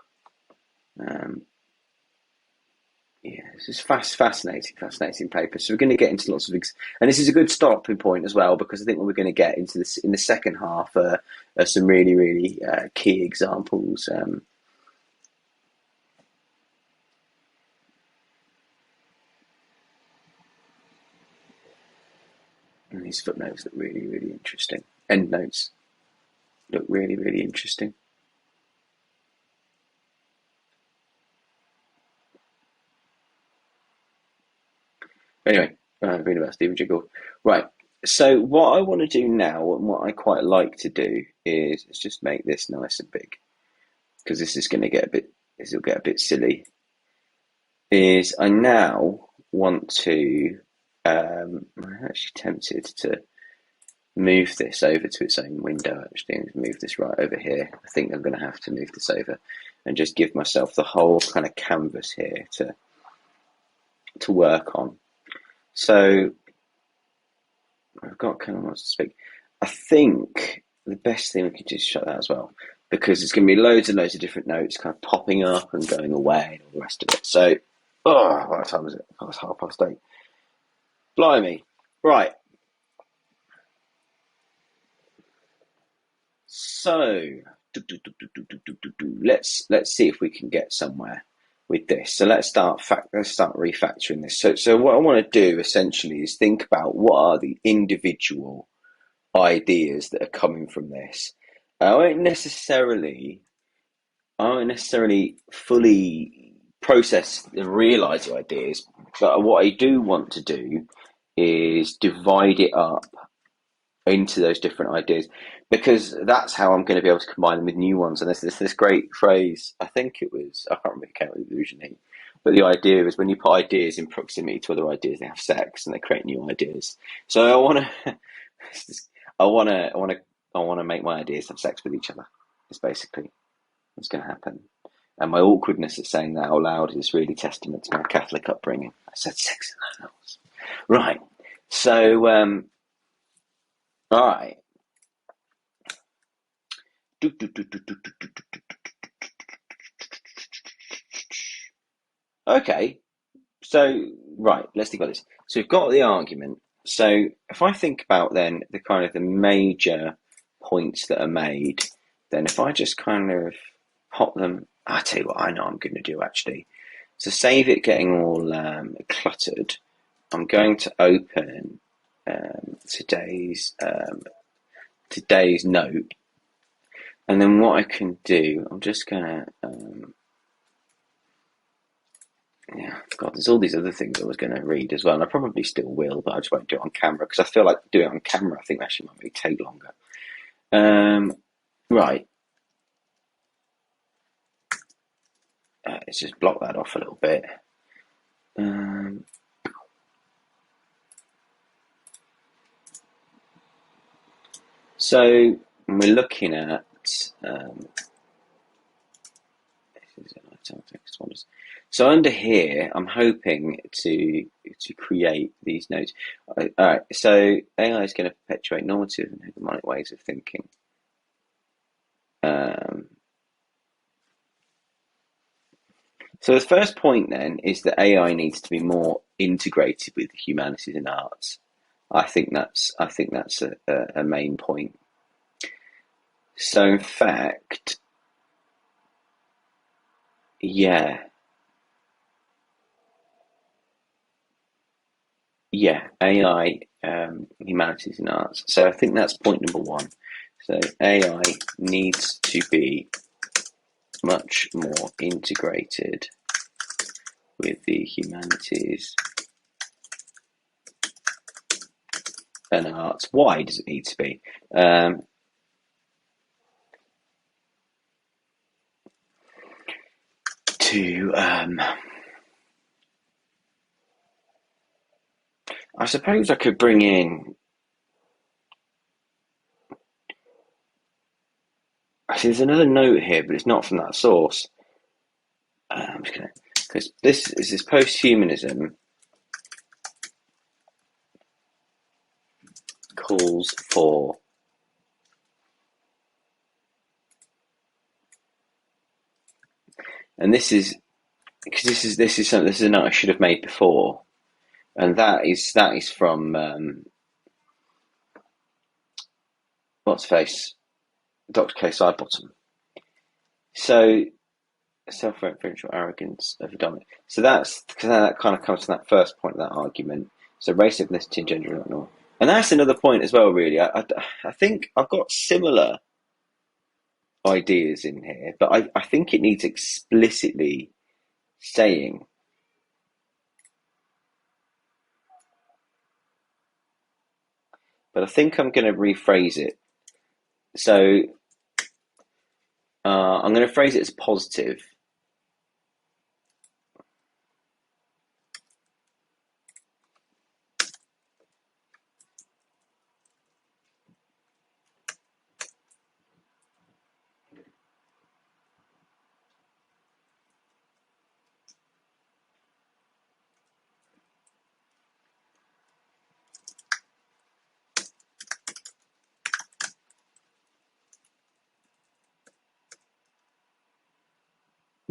Yeah, this is fascinating paper. So we're going to get into lots of, and this is a good stopping point as well, because I think what we're going to get into this in the second half are some really key examples. And these footnotes look really interesting. Endnotes look really interesting. Anyway, reading about Stephen Jiggle. Right, so what I want to do now, and what I quite like to do, is just make this nice and big, because this is going to get a bit, this will get a bit silly. Is I now want to, I'm actually tempted to move this over to its own window, actually, and move this right over here. I think I'm going to have to move this over and just give myself the whole kind of canvas here to work on. So I've got kind of wants to speak. I think the best thing we could do is shut that as well, because it's going to be loads and loads of different notes kind of popping up and going away and all the rest of it. So, what time is it? Oh, it's 8:30. Blimey. Right. So, let's see if we can get somewhere with this. So let's start refactoring this. So what I want to do essentially is think about what are the individual ideas that are coming from this. I won't necessarily fully process and realize the ideas, but what I do want to do is divide it up into those different ideas, because that's how I'm going to be able to combine them with new ones. And there's this great phrase, I think it was, I can't remember if it came with originally, but the idea is when you put ideas in proximity to other ideas, they have sex and they create new ideas. So I want to make my ideas have sex with each other. It's basically what's going to happen. And my awkwardness at saying that out loud is really testament to my Catholic upbringing. I said sex in that house. Right. So, all right. Okay, so right, let's think about this. So we've got the argument. So if I think about then the kind of the major points that are made, then if I just kind of pop them, I'll tell you what I know I'm going to do actually. To save it getting all cluttered, I'm going to open today's note, and then what I can do, I'm just gonna yeah, God, there's all these other things I was going to read as well, and I probably still will, but I just won't do it on camera, because I feel like doing it on camera, I think actually might really take longer. Right. Let's just block that off a little bit. So we're looking at so under here, I'm hoping to create these nodes. All right, so AI is going to perpetuate normative and hegemonic ways of thinking. So the first point then is that AI needs to be more integrated with humanities and arts. I think that's a main point. So in fact, yeah, yeah, AI, humanities and arts. So I think that's point number one. So AI needs to be much more integrated with the humanities and arts. Why does it need to be? To I suppose I could bring in. Actually, there's another note here, but it's not from that source. I'm just gonna, because this post-humanism calls for, and this is because this is something, this is a note I should have made before, and that is from what's face Dr. K. Sidebottom. So self-referential arrogance of a dominant. So that's because that kind of comes from that first point of that argument. So race, ethnicity, and gender are not normal. And that's another point as well, really. I think I've got similar ideas in here, but I think it needs explicitly saying. But I think I'm going to rephrase it. So I'm going to phrase it as positive.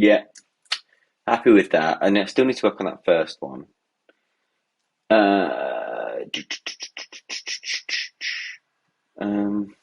Yeah, happy with that. And I still need to work on that first one. Uh, um,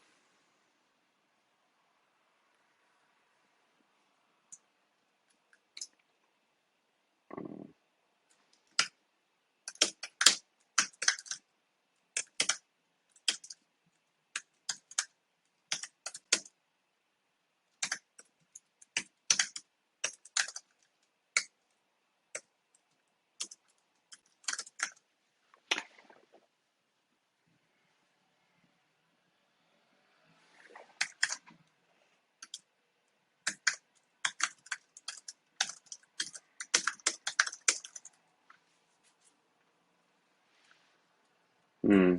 hmm.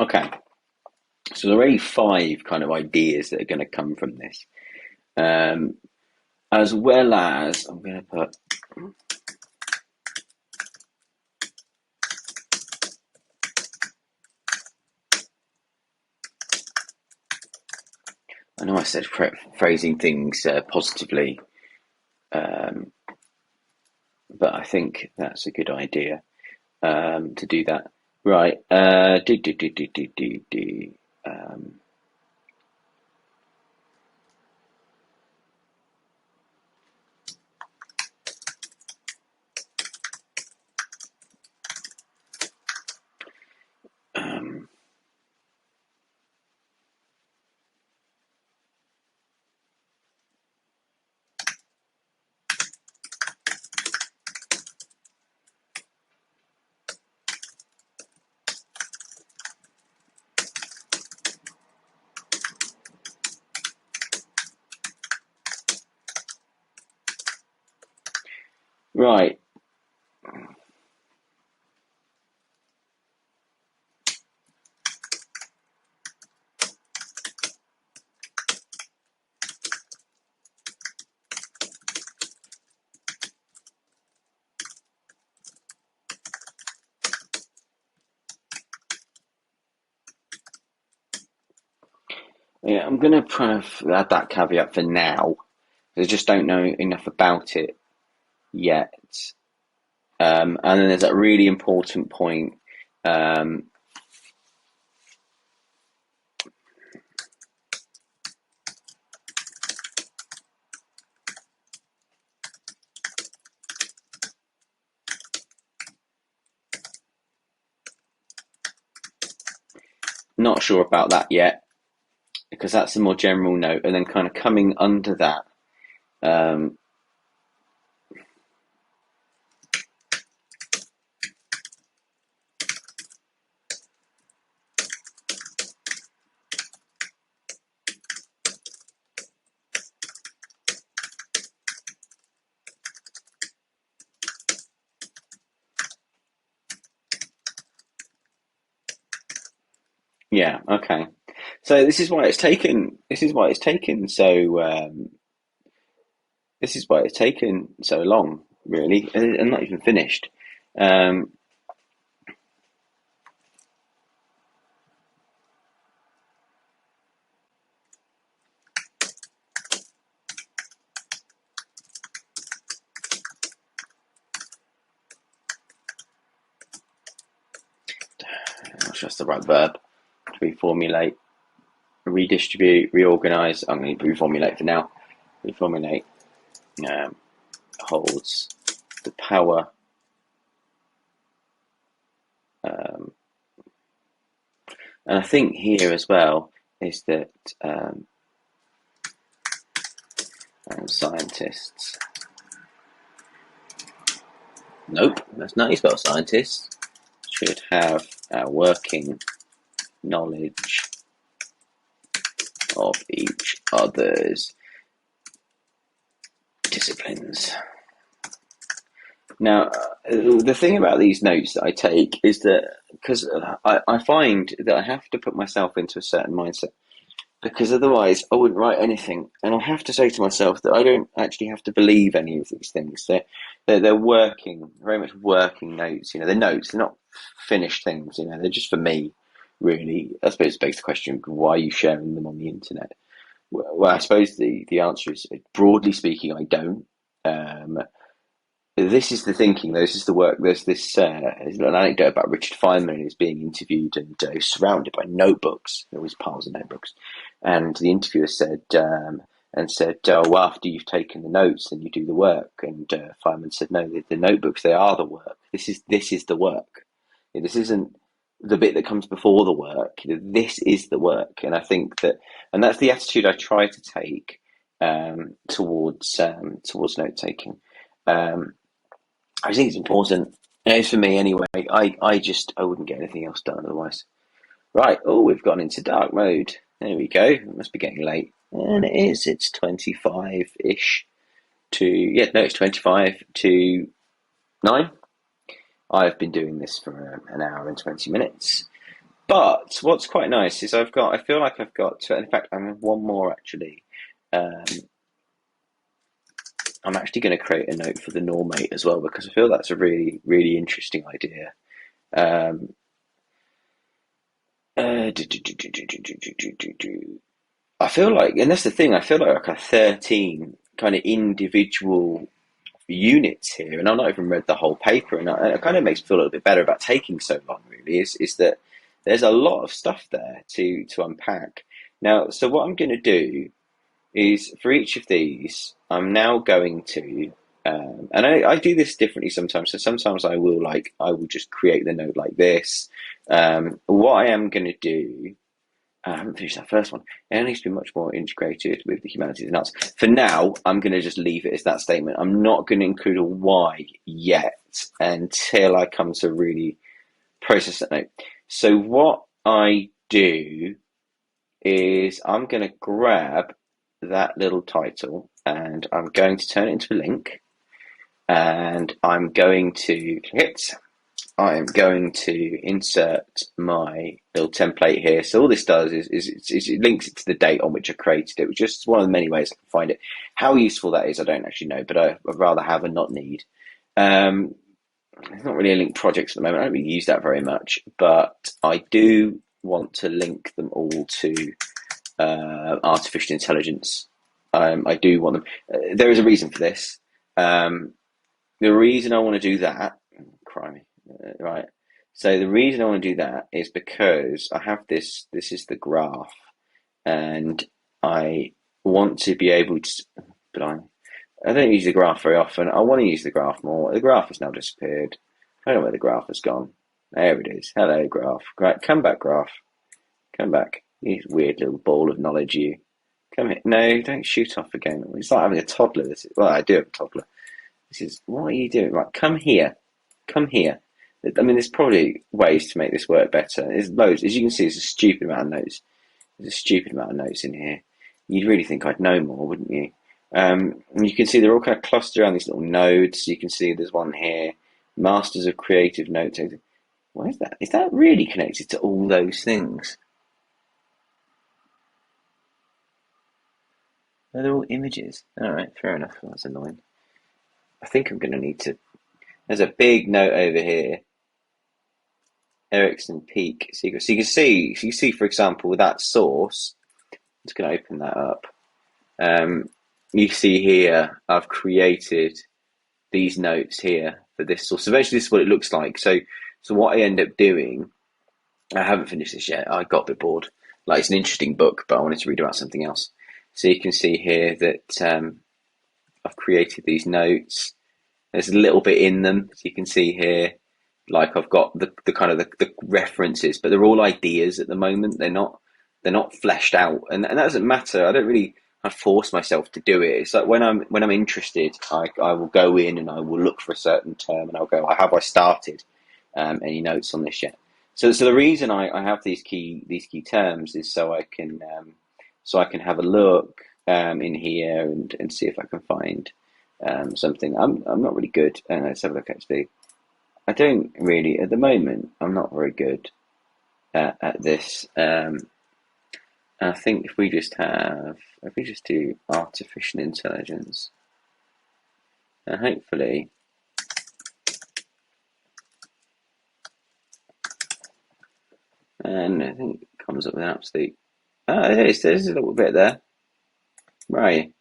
Okay. So there are already five kind of ideas that are going to come from this, um, as well as I'm going to put. I know I said phrasing things positively, um, but I think that's a good idea to do that. Right. Um, um, Right. Yeah, I'm going to add that caveat for now. I just don't know enough about it yet. And then there's that really important point. Um, Not sure about that yet, because that's a more general note. And then kind of coming under that, um, yeah, okay. So this is why it's taken. This is why it's taken so. This is why it's taken so long, really, and not even finished. Um, Not sure that's the right verb. To reformulate, redistribute, reorganize. I'm going to reformulate for now. Reformulate holds the power. And I think here as well is that scientists. Nope, that's not how you spell scientists. Should have a working knowledge of each other's disciplines. Now, the thing about these notes that I take is that because I find that I have to put myself into a certain mindset, because otherwise I wouldn't write anything. And I have to say to myself that I don't actually have to believe any of these things. They're working, very much working notes. They're notes. They're not finished things. They're just for me, really. I suppose it begs the question: why are you sharing them on the internet? Well, I suppose the answer is, broadly speaking, I don't. Um, this is the thinking, this is the work. There's this an anecdote about Richard Feynman who's being interviewed, and he's surrounded by notebooks. There was piles of notebooks, and the interviewer said, well, after you've taken the notes, then you do the work. And Feynman said, no, the notebooks, they are the work. This is the work. This isn't the bit that comes before the work. This is the work, and I think that, and that's the attitude I try to take towards note taking. I think it's important. It is for me anyway. I wouldn't get anything else done otherwise. Right. Oh, we've gone into dark mode. There we go. It must be getting late. And it is. It's 25-ish to, yeah, no, it's 25 to 9. I've been doing this for an hour and 20 minutes. But what's quite nice is I feel like I've got, in fact, I have one more actually. Um, I'm actually going to create a note for the normate as well, because I feel that's a really, really interesting idea. Um, I feel like, and that's the thing, I feel like I have 13 kind of individual units here, and I've not even read the whole paper, and it kind of makes me feel a little bit better about taking so long, really, is that there's a lot of stuff there to unpack. Now, so what I'm going to do is for each of these, I'm now going to, and I do this differently sometimes. So sometimes I will just create the note like this. What I am going to do, I haven't finished that first one. It needs to be much more integrated with the humanities and arts. For now, I'm going to just leave it as that statement. I'm not going to include a why yet until I come to really process that note. So what I do is I'm going to grab that little title and I'm going to turn it into a link. and I'm going to click it. I'm going to insert my little template here. So all this does is it links it to the date on which I created it, which is just one of the many ways I can find it. How useful that is, I don't actually know, but I'd rather have and not need. It's not really a link projects at the moment. I don't really use that very much, but I do want to link them all to artificial intelligence. I do want them. There is a reason for this. The reason I want to do that, crimey, right? So the reason I want to do that is because I have this. This is the graph, and I want to be able to. But I don't use the graph very often. I want to use the graph more. The graph has now disappeared. I don't know where the graph has gone. There it is. Hello, graph. Right, come back, graph. Come back. You weird little ball of knowledge, you. Come here. No, don't shoot off again. It's like having a toddler. Well, I do have a toddler. This is, what are you doing? Right, come here. Come here. I mean, there's probably ways to make this work better. There's loads. As you can see, there's a stupid amount of notes. There's a stupid amount of notes in here. You'd really think I'd know more, wouldn't you? And you can see they're all kind of clustered around these little nodes. You can see there's one here. Masters of Creative Note taking. What is that? Is that really connected to all those things? They're all images. Alright, fair enough. That's annoying. I think I'm going to need to. There's a big note over here. Ericsson Peak secret. So you can see, for example, with that source, I'm just going to open that up. You see here, I've created these notes here for this source. So eventually this is what it looks like. So what I end up doing, I haven't finished this yet. I got a bit bored. Like, it's an interesting book, but I wanted to read about something else. So you can see here that I've created these notes. There's a little bit in them, so you can see here. Like, I've got the kind of the references, but they're all ideas at the moment. They're not fleshed out, and that doesn't matter. I don't really force myself to do it. It's like when I'm interested, I will go in and I will look for a certain term, and I'll go, have I started any notes on this yet? So the reason I have these key terms is so I can have a look in here and see if I can find something. I'm not really good. Let's have a look actually. I don't really, at the moment, I'm not very good at this. I think if we just do artificial intelligence, and hopefully, and I think it comes up with an absolute, there's a little bit there, right?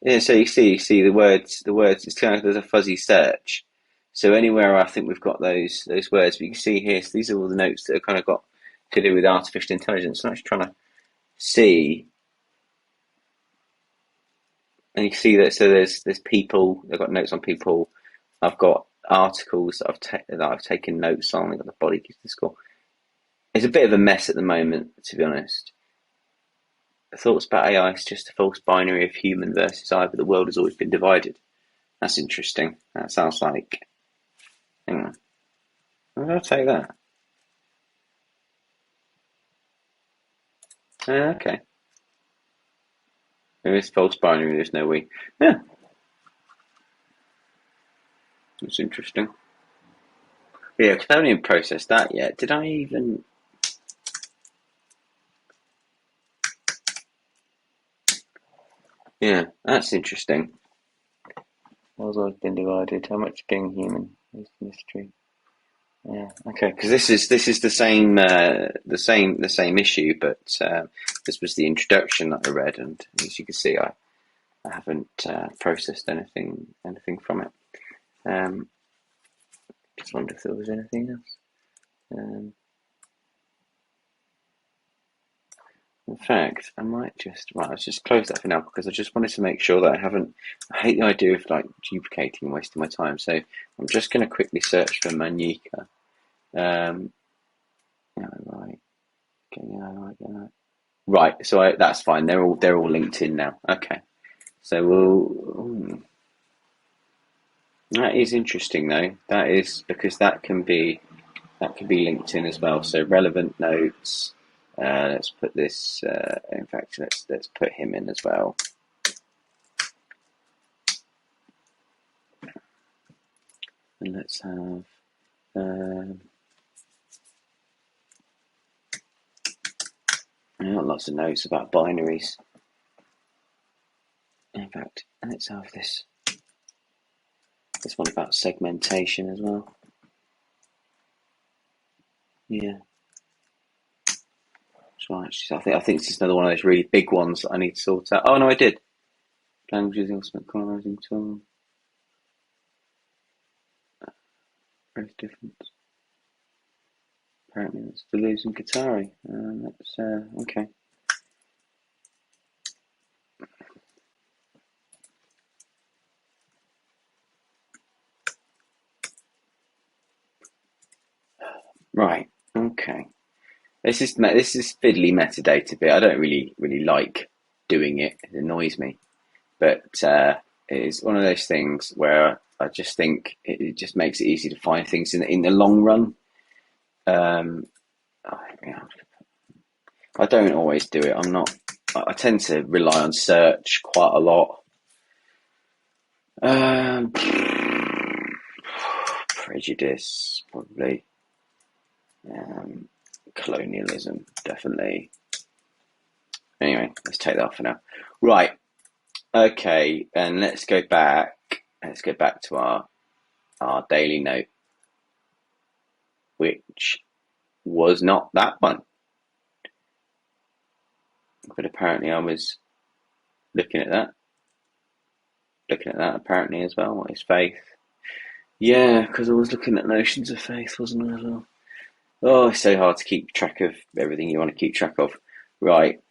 Yeah, so you see the words, it's kind of, there's a fuzzy search. So anywhere I think we've got those words, but you can see here, so these are all the notes that have kind of got to do with artificial intelligence. So I'm actually trying to see, and you can see that. So there's people. I've got notes on people. I've got articles that I've taken notes on. I've got the body gives the score. It's a bit of a mess at the moment, to be honest. Thoughts about AI is just a false binary of human versus I, but the world has always been divided. That's interesting. That sounds like. Hang on. I'll take that. Okay. There is false binary, there's no we. Yeah. That's interesting. Yeah, because I haven't even processed that yet. Did I even. Yeah, that's interesting. World's always been divided. How much being human is mystery? Yeah. Okay. Because this is the same issue, but this was the introduction that I read, and as you can see, I haven't processed anything from it. Just wonder if there was anything else. In fact, I might just. Well, let's just close that for now because I just wanted to make sure that I haven't. I hate the idea of like duplicating and wasting my time. So I'm just going to quickly search for Manika. Yeah, right. Okay, yeah, right, yeah. Right, so that's fine. They're all linked in now. Okay, so that is interesting though. That is because that can be linked in as well. So relevant notes. Let's put this. In fact, let's put him in as well. And let's have I got lots of notes about binaries. In fact, let's have this one about segmentation as well. Yeah. So actually, I think this is another one of those really big ones that I need to sort out. Oh no, I did. Languages ultimate colonizing tool. Race difference. Apparently that's the losing Qatari. That's okay. Right. Okay. This is fiddly metadata bit. I don't really like doing it. It annoys me. But it is one of those things where I just think it just makes it easy to find things in the long run. I don't always do it. I tend to rely on search quite a lot. Prejudice, probably. Colonialism, definitely. Anyway, let's take that off for now. Right. Okay, and let's go back. Let's go back to our daily note, which was not that one. But apparently I was looking at that apparently as well. What is faith? Yeah, because I was looking at notions of faith, wasn't I, as well? Oh, it's so hard to keep track of everything you want to keep track of. Right.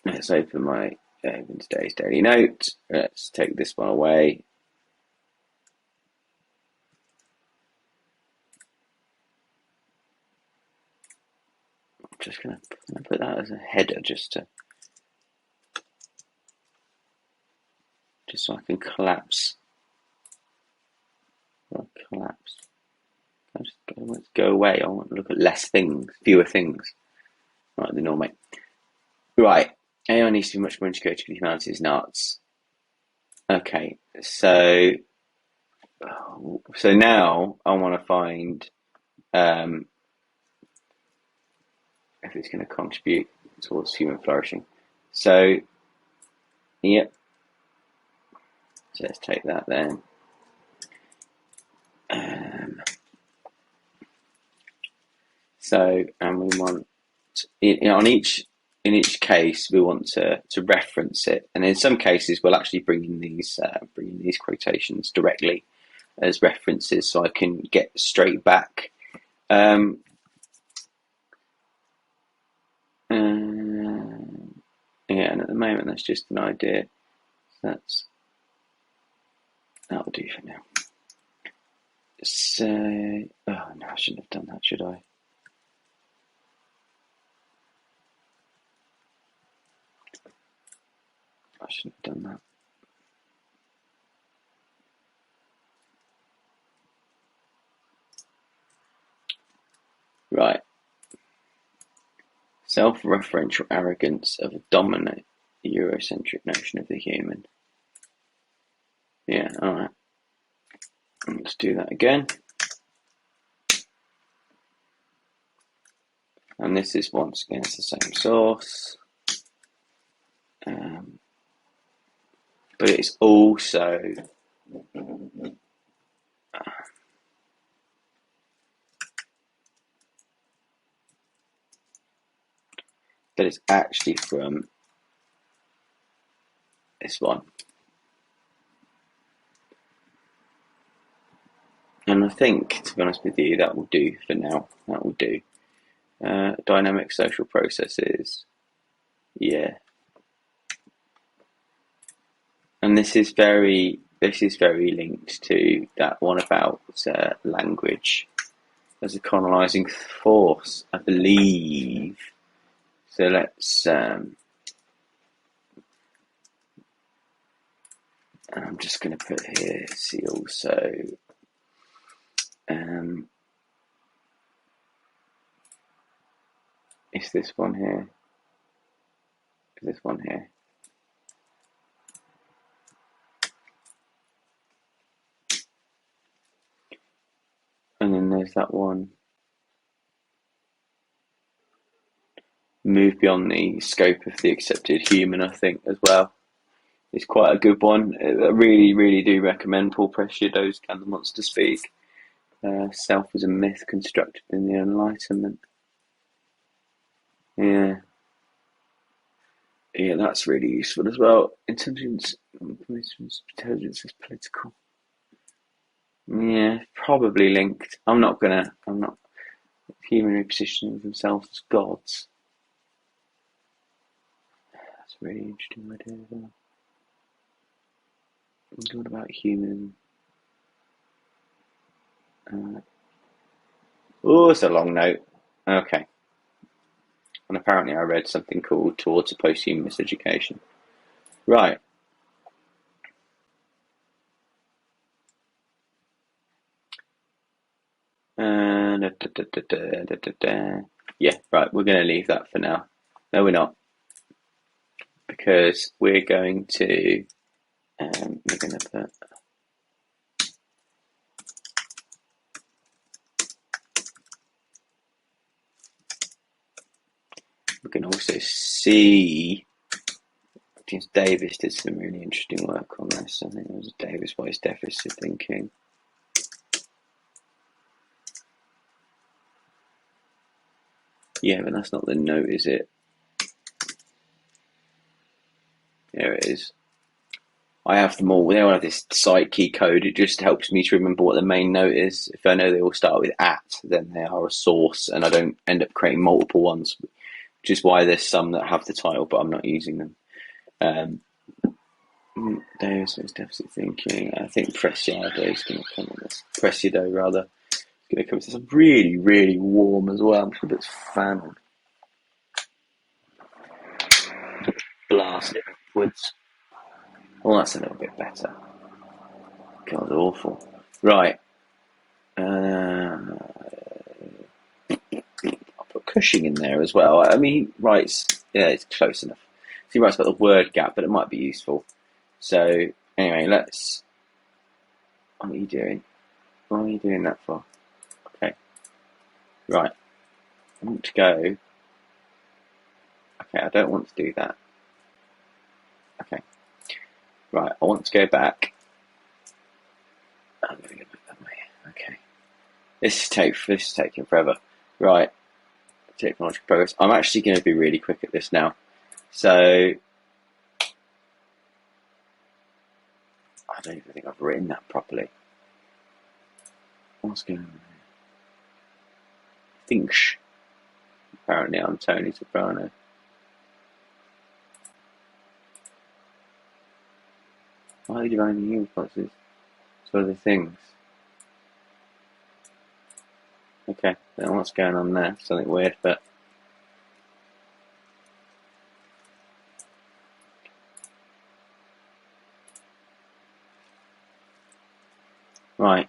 Let's open today's daily note. Let's take this one away. I'm just going to put that as a header just so I can collapse. Let's go away. I want to look at less things, fewer things. Right, the norm, mate. Right, AI needs to be much more integrated with humanities and arts. Okay, so now I want to find if it's going to contribute towards human flourishing. So, yep. So let's take that then. And we want in each case we want to reference it, and in some cases we'll actually bring in these quotations directly as references, so I can get straight back. Yeah, and at the moment that's just an idea. That'll do for now. So, oh no, I shouldn't have done that, should I? I shouldn't have done that. Right. Self-referential arrogance of a dominant Eurocentric notion of the human. Yeah, alright. Let's do that again. And this is once again, it's the same source. But it's also that it's actually from this one. And I think, to be honest with you, that will do for now. That will do. Dynamic social processes. Yeah. And this is very linked to that one about language as a colonizing force, I believe. So let's I'm just going to put here, see also is this one here? Is this one here? There's that one. Move beyond the scope of the accepted human, I think, as well. It's quite a good one. I really, really do recommend Paul Preciodo's Can the Monster Speak? Self as a myth constructed in the Enlightenment. Yeah. Yeah, that's really useful as well. Intelligence is political. Yeah, probably linked. I'm not. Human repositioning themselves as gods. That's a really interesting idea as well. What about human? Oh, it's a long note. Okay. And apparently I read something called Towards a Posthuman Miseducation. Right. Yeah, right, we're going to leave that for now. No, we're not. Because we're going to put we can also see James Davis did some really interesting work on this. I think it was Davis Wise Deficit Thinking. Yeah, but that's not the note, is it? There it is. I have them all. They all have this site key code. It just helps me to remember what the main note is. If I know they all start with at, then they are a source, and I don't end up creating multiple ones, which is why there's some that have the title, but I'm not using them. Davis was deficit thinking. I think Preciado is going to come on this. Preciado, rather, is going to come. It's really, really warm as well. I'm sure it's fan on. Blast it upwards. Well, that's a little bit better. God, awful. Right. I'll put Cushing in there as well. I mean, he writes, yeah, it's close enough. So he writes about the word gap, but it might be useful. So, anyway, let's. What are you doing? What are you doing that for? Okay. Right. I want to go. Okay, I don't want to do that. Okay. Right, I want to go back. I'm going to go back that way. Okay. This is taking forever. Right. Technological progress. I'm actually going to be really quick at this now. So, I don't even think I've written that properly. What's going on there? Thinks. Apparently I'm Tony Soprano. Why are you dividing the responses? So other things. Okay, then what's going on there? Something weird, but right.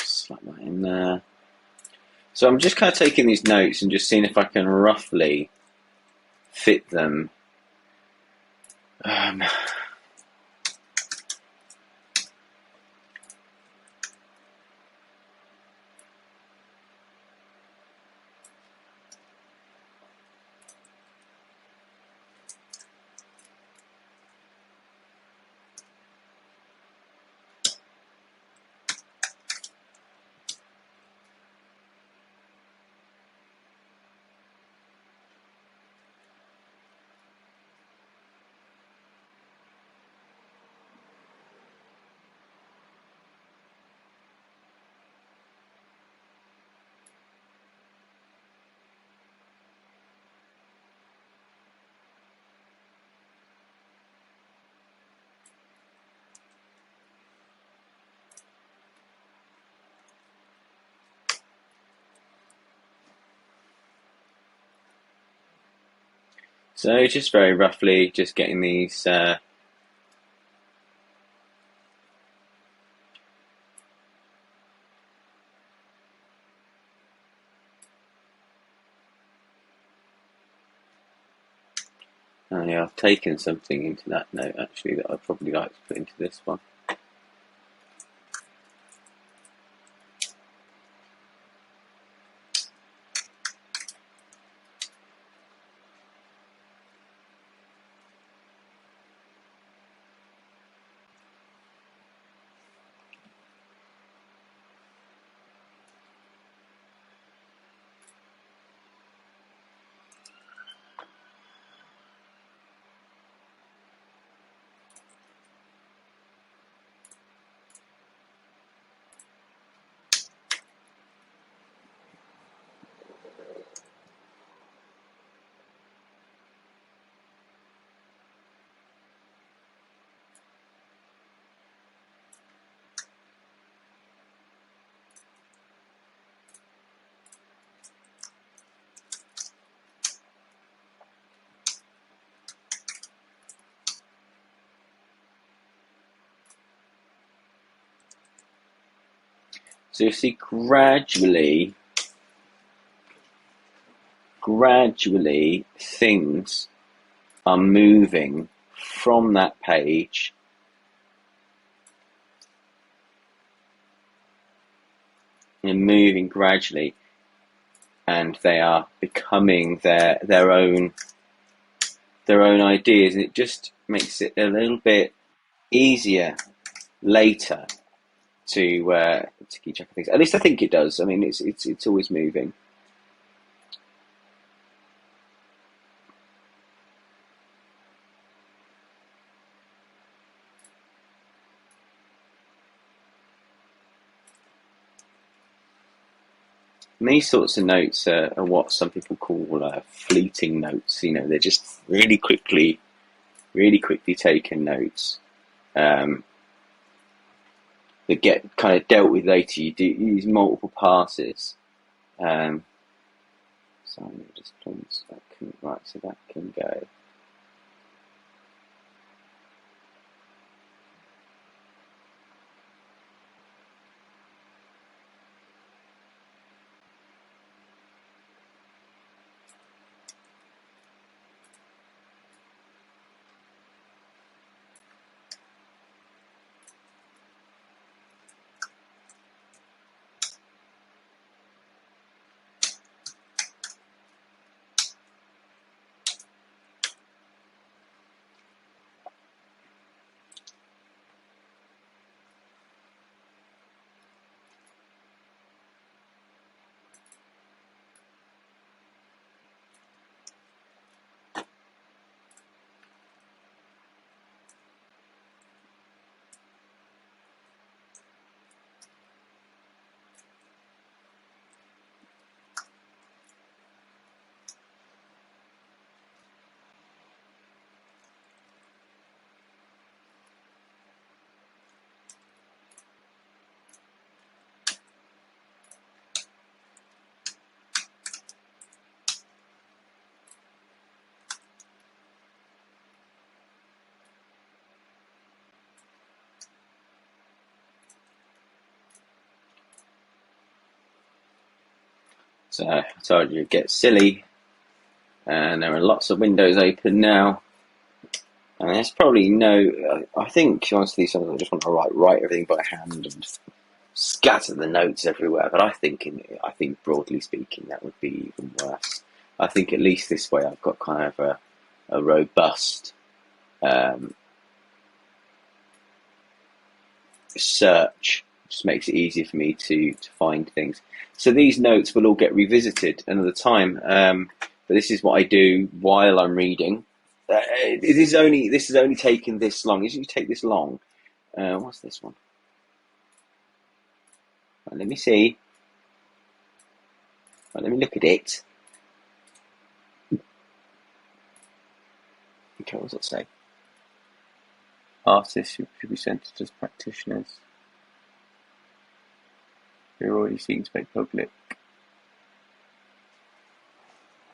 Slap that in there. So I'm just kind of taking these notes and just seeing if I can roughly fit them. So just very roughly, just getting these oh yeah, I've taken something into that note actually that I'd probably like to put into this one. So you see gradually things are moving from that page and moving gradually, and they are becoming their own ideas, and it just makes it a little bit easier later to keep track of things. At least I think it does. I mean, it's always moving. And these sorts of notes are what some people call fleeting notes. You know, they're just really quickly taken notes that get kind of dealt with later. You use multiple passes. So I'm just putting that can right, so that can go. So I told you it gets silly and there are lots of windows open now. And there's probably no. I think honestly, sometimes I just want to write everything by hand and scatter the notes everywhere. But I think broadly speaking, that would be even worse. I think at least this way, I've got kind of a robust search. Just makes it easier for me to find things. So these notes will all get revisited another time. But this is what I do while I'm reading. This is only taking this long. It usually take this long. What's this one? Well, let me see. Well, let me look at it. Okay, what does it say? Artists who should be centred as practitioners. They're already seeking to make public.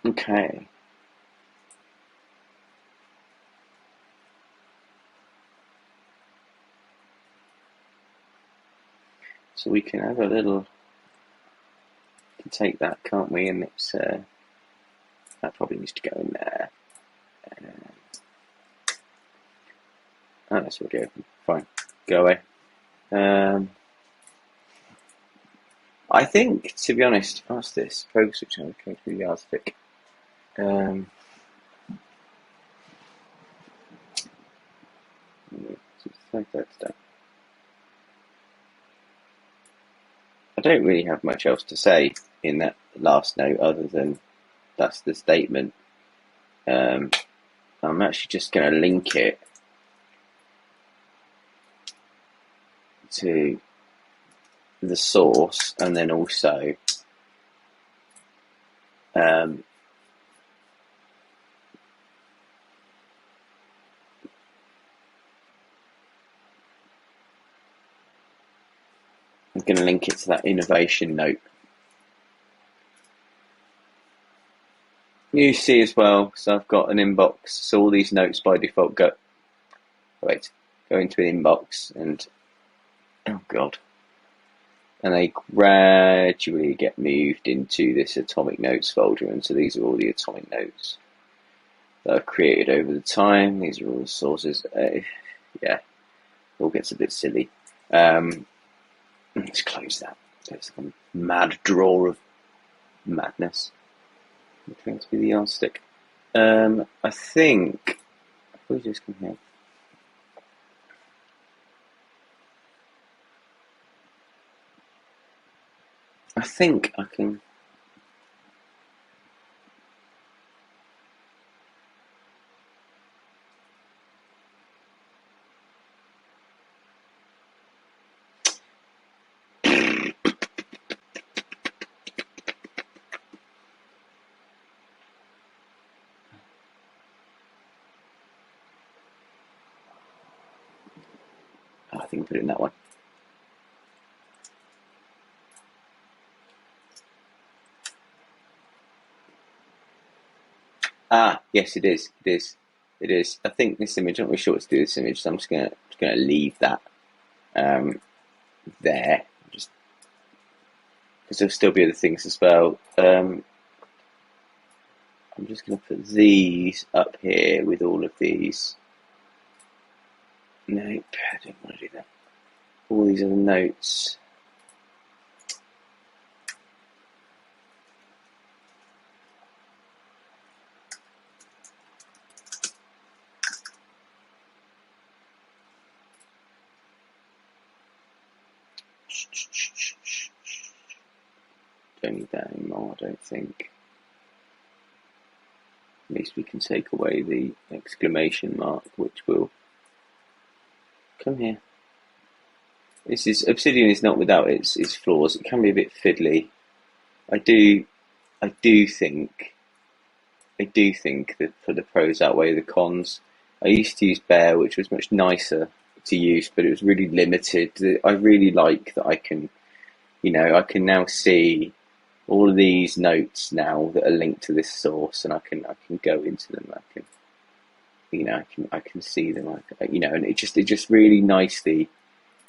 Okay. So we can have a little. We can take that, can't we? And it's that probably needs to go in there. Oh, that's already open. Fine, go away. I think, to be honest, past this, focus which I'm going through the yardstick. I don't really have much else to say in that last note other than that's the statement. I'm actually just going to link it to the source and then also I'm going to link it to that innovation note. You see as well, so I've got an inbox, so all these notes by default go into an inbox and oh god, and they gradually get moved into this atomic notes folder, and so these are all the atomic notes that I've created over the time. These are all the sources. Yeah, it all gets a bit silly. Let's close that. It's a mad drawer of madness. It's going to be the yardstick. I think if we just come here. I think I can. I think put it in that one. Ah, yes, it is. It is. It is. I think this image. I'm not really sure what to do with this image, so I'm just gonna leave that there, just because there'll still be other things as well. I'm just gonna put these up here with all of these. Nope, I don't want to do that. All these other notes. Don't need that anymore, I don't think. At least we can take away the exclamation mark, which will come here. This is Obsidian is not without its flaws. It can be a bit fiddly. I do think that for the pros outweigh the cons. I used to use Bear, which was much nicer to use, but it was really limited. I really like that I can now see all of these notes now that are linked to this source, and I can go into them. I can see them. And it just really nicely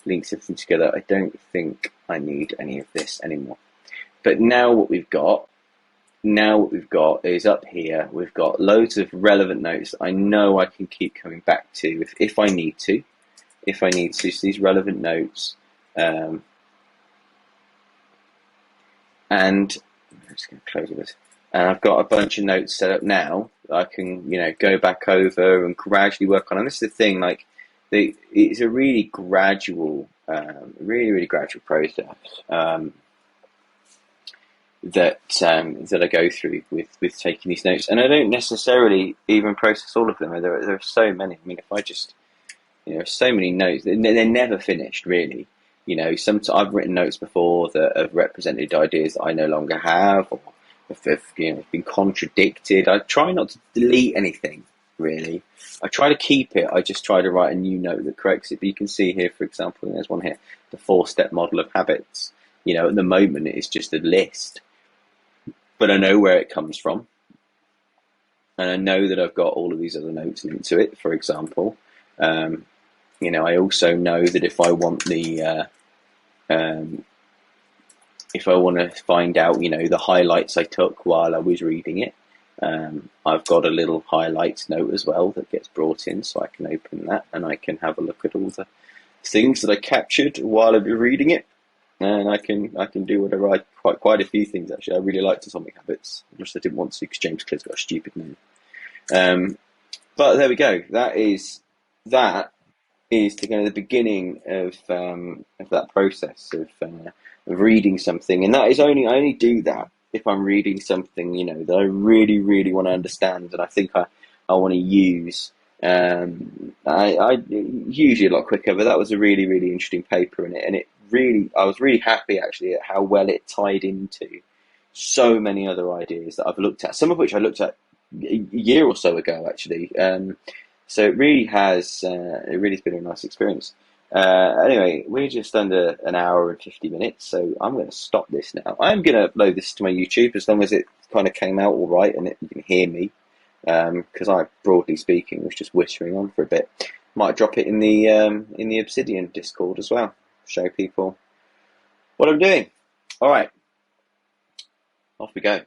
links everything together. I don't think I need any of this anymore. But now what we've got now what we've got is up here, we've got loads of relevant notes that I know I can keep coming back to if I need to. So these relevant notes. And I'm just going to close this. And I've got a bunch of notes set up now that I can, go back over and gradually work on. And this is the thing, like, it's a really gradual, really gradual process that I go through with taking these notes. And I don't necessarily even process all of them. There are so many. I mean, if I just, so many notes, they're never finished, really. I've written notes before that have represented ideas that I no longer have, or if they've been contradicted. I try not to delete anything, really. I try to keep it. I just try to write a new note that corrects it. But you can see here, for example, there's one here, the 4-step model of habits. At the moment, it's just a list, but I know where it comes from, and I know that I've got all of these other notes linked to it. For example, I also know that if I want if I want to find out, the highlights I took while I was reading it, I've got a little highlights note as well that gets brought in, so I can open that and I can have a look at all the things that I captured while I was reading it, and I can do whatever. Quite a few things actually. I really liked Atomic Habits. Just I didn't want to because James Clear's got a stupid name. But there we go. That is the kind of the beginning of that process of reading something, and that is I only do that if I'm reading something that I really want to understand, and I think I want to use. I usually a lot quicker, but that was a really interesting paper, and I was really happy actually at how well it tied into so many other ideas that I've looked at. Some of which I looked at a year or so ago, actually. So it really has been a nice experience. Anyway, we're just under an hour and 50 minutes, so I'm going to stop this now. I'm going to upload this to my YouTube as long as it kind of came out all right and you can hear me, because I, broadly speaking, was just whispering on for a bit. Might drop it in the Obsidian Discord as well, show people what I'm doing. All right, off we go.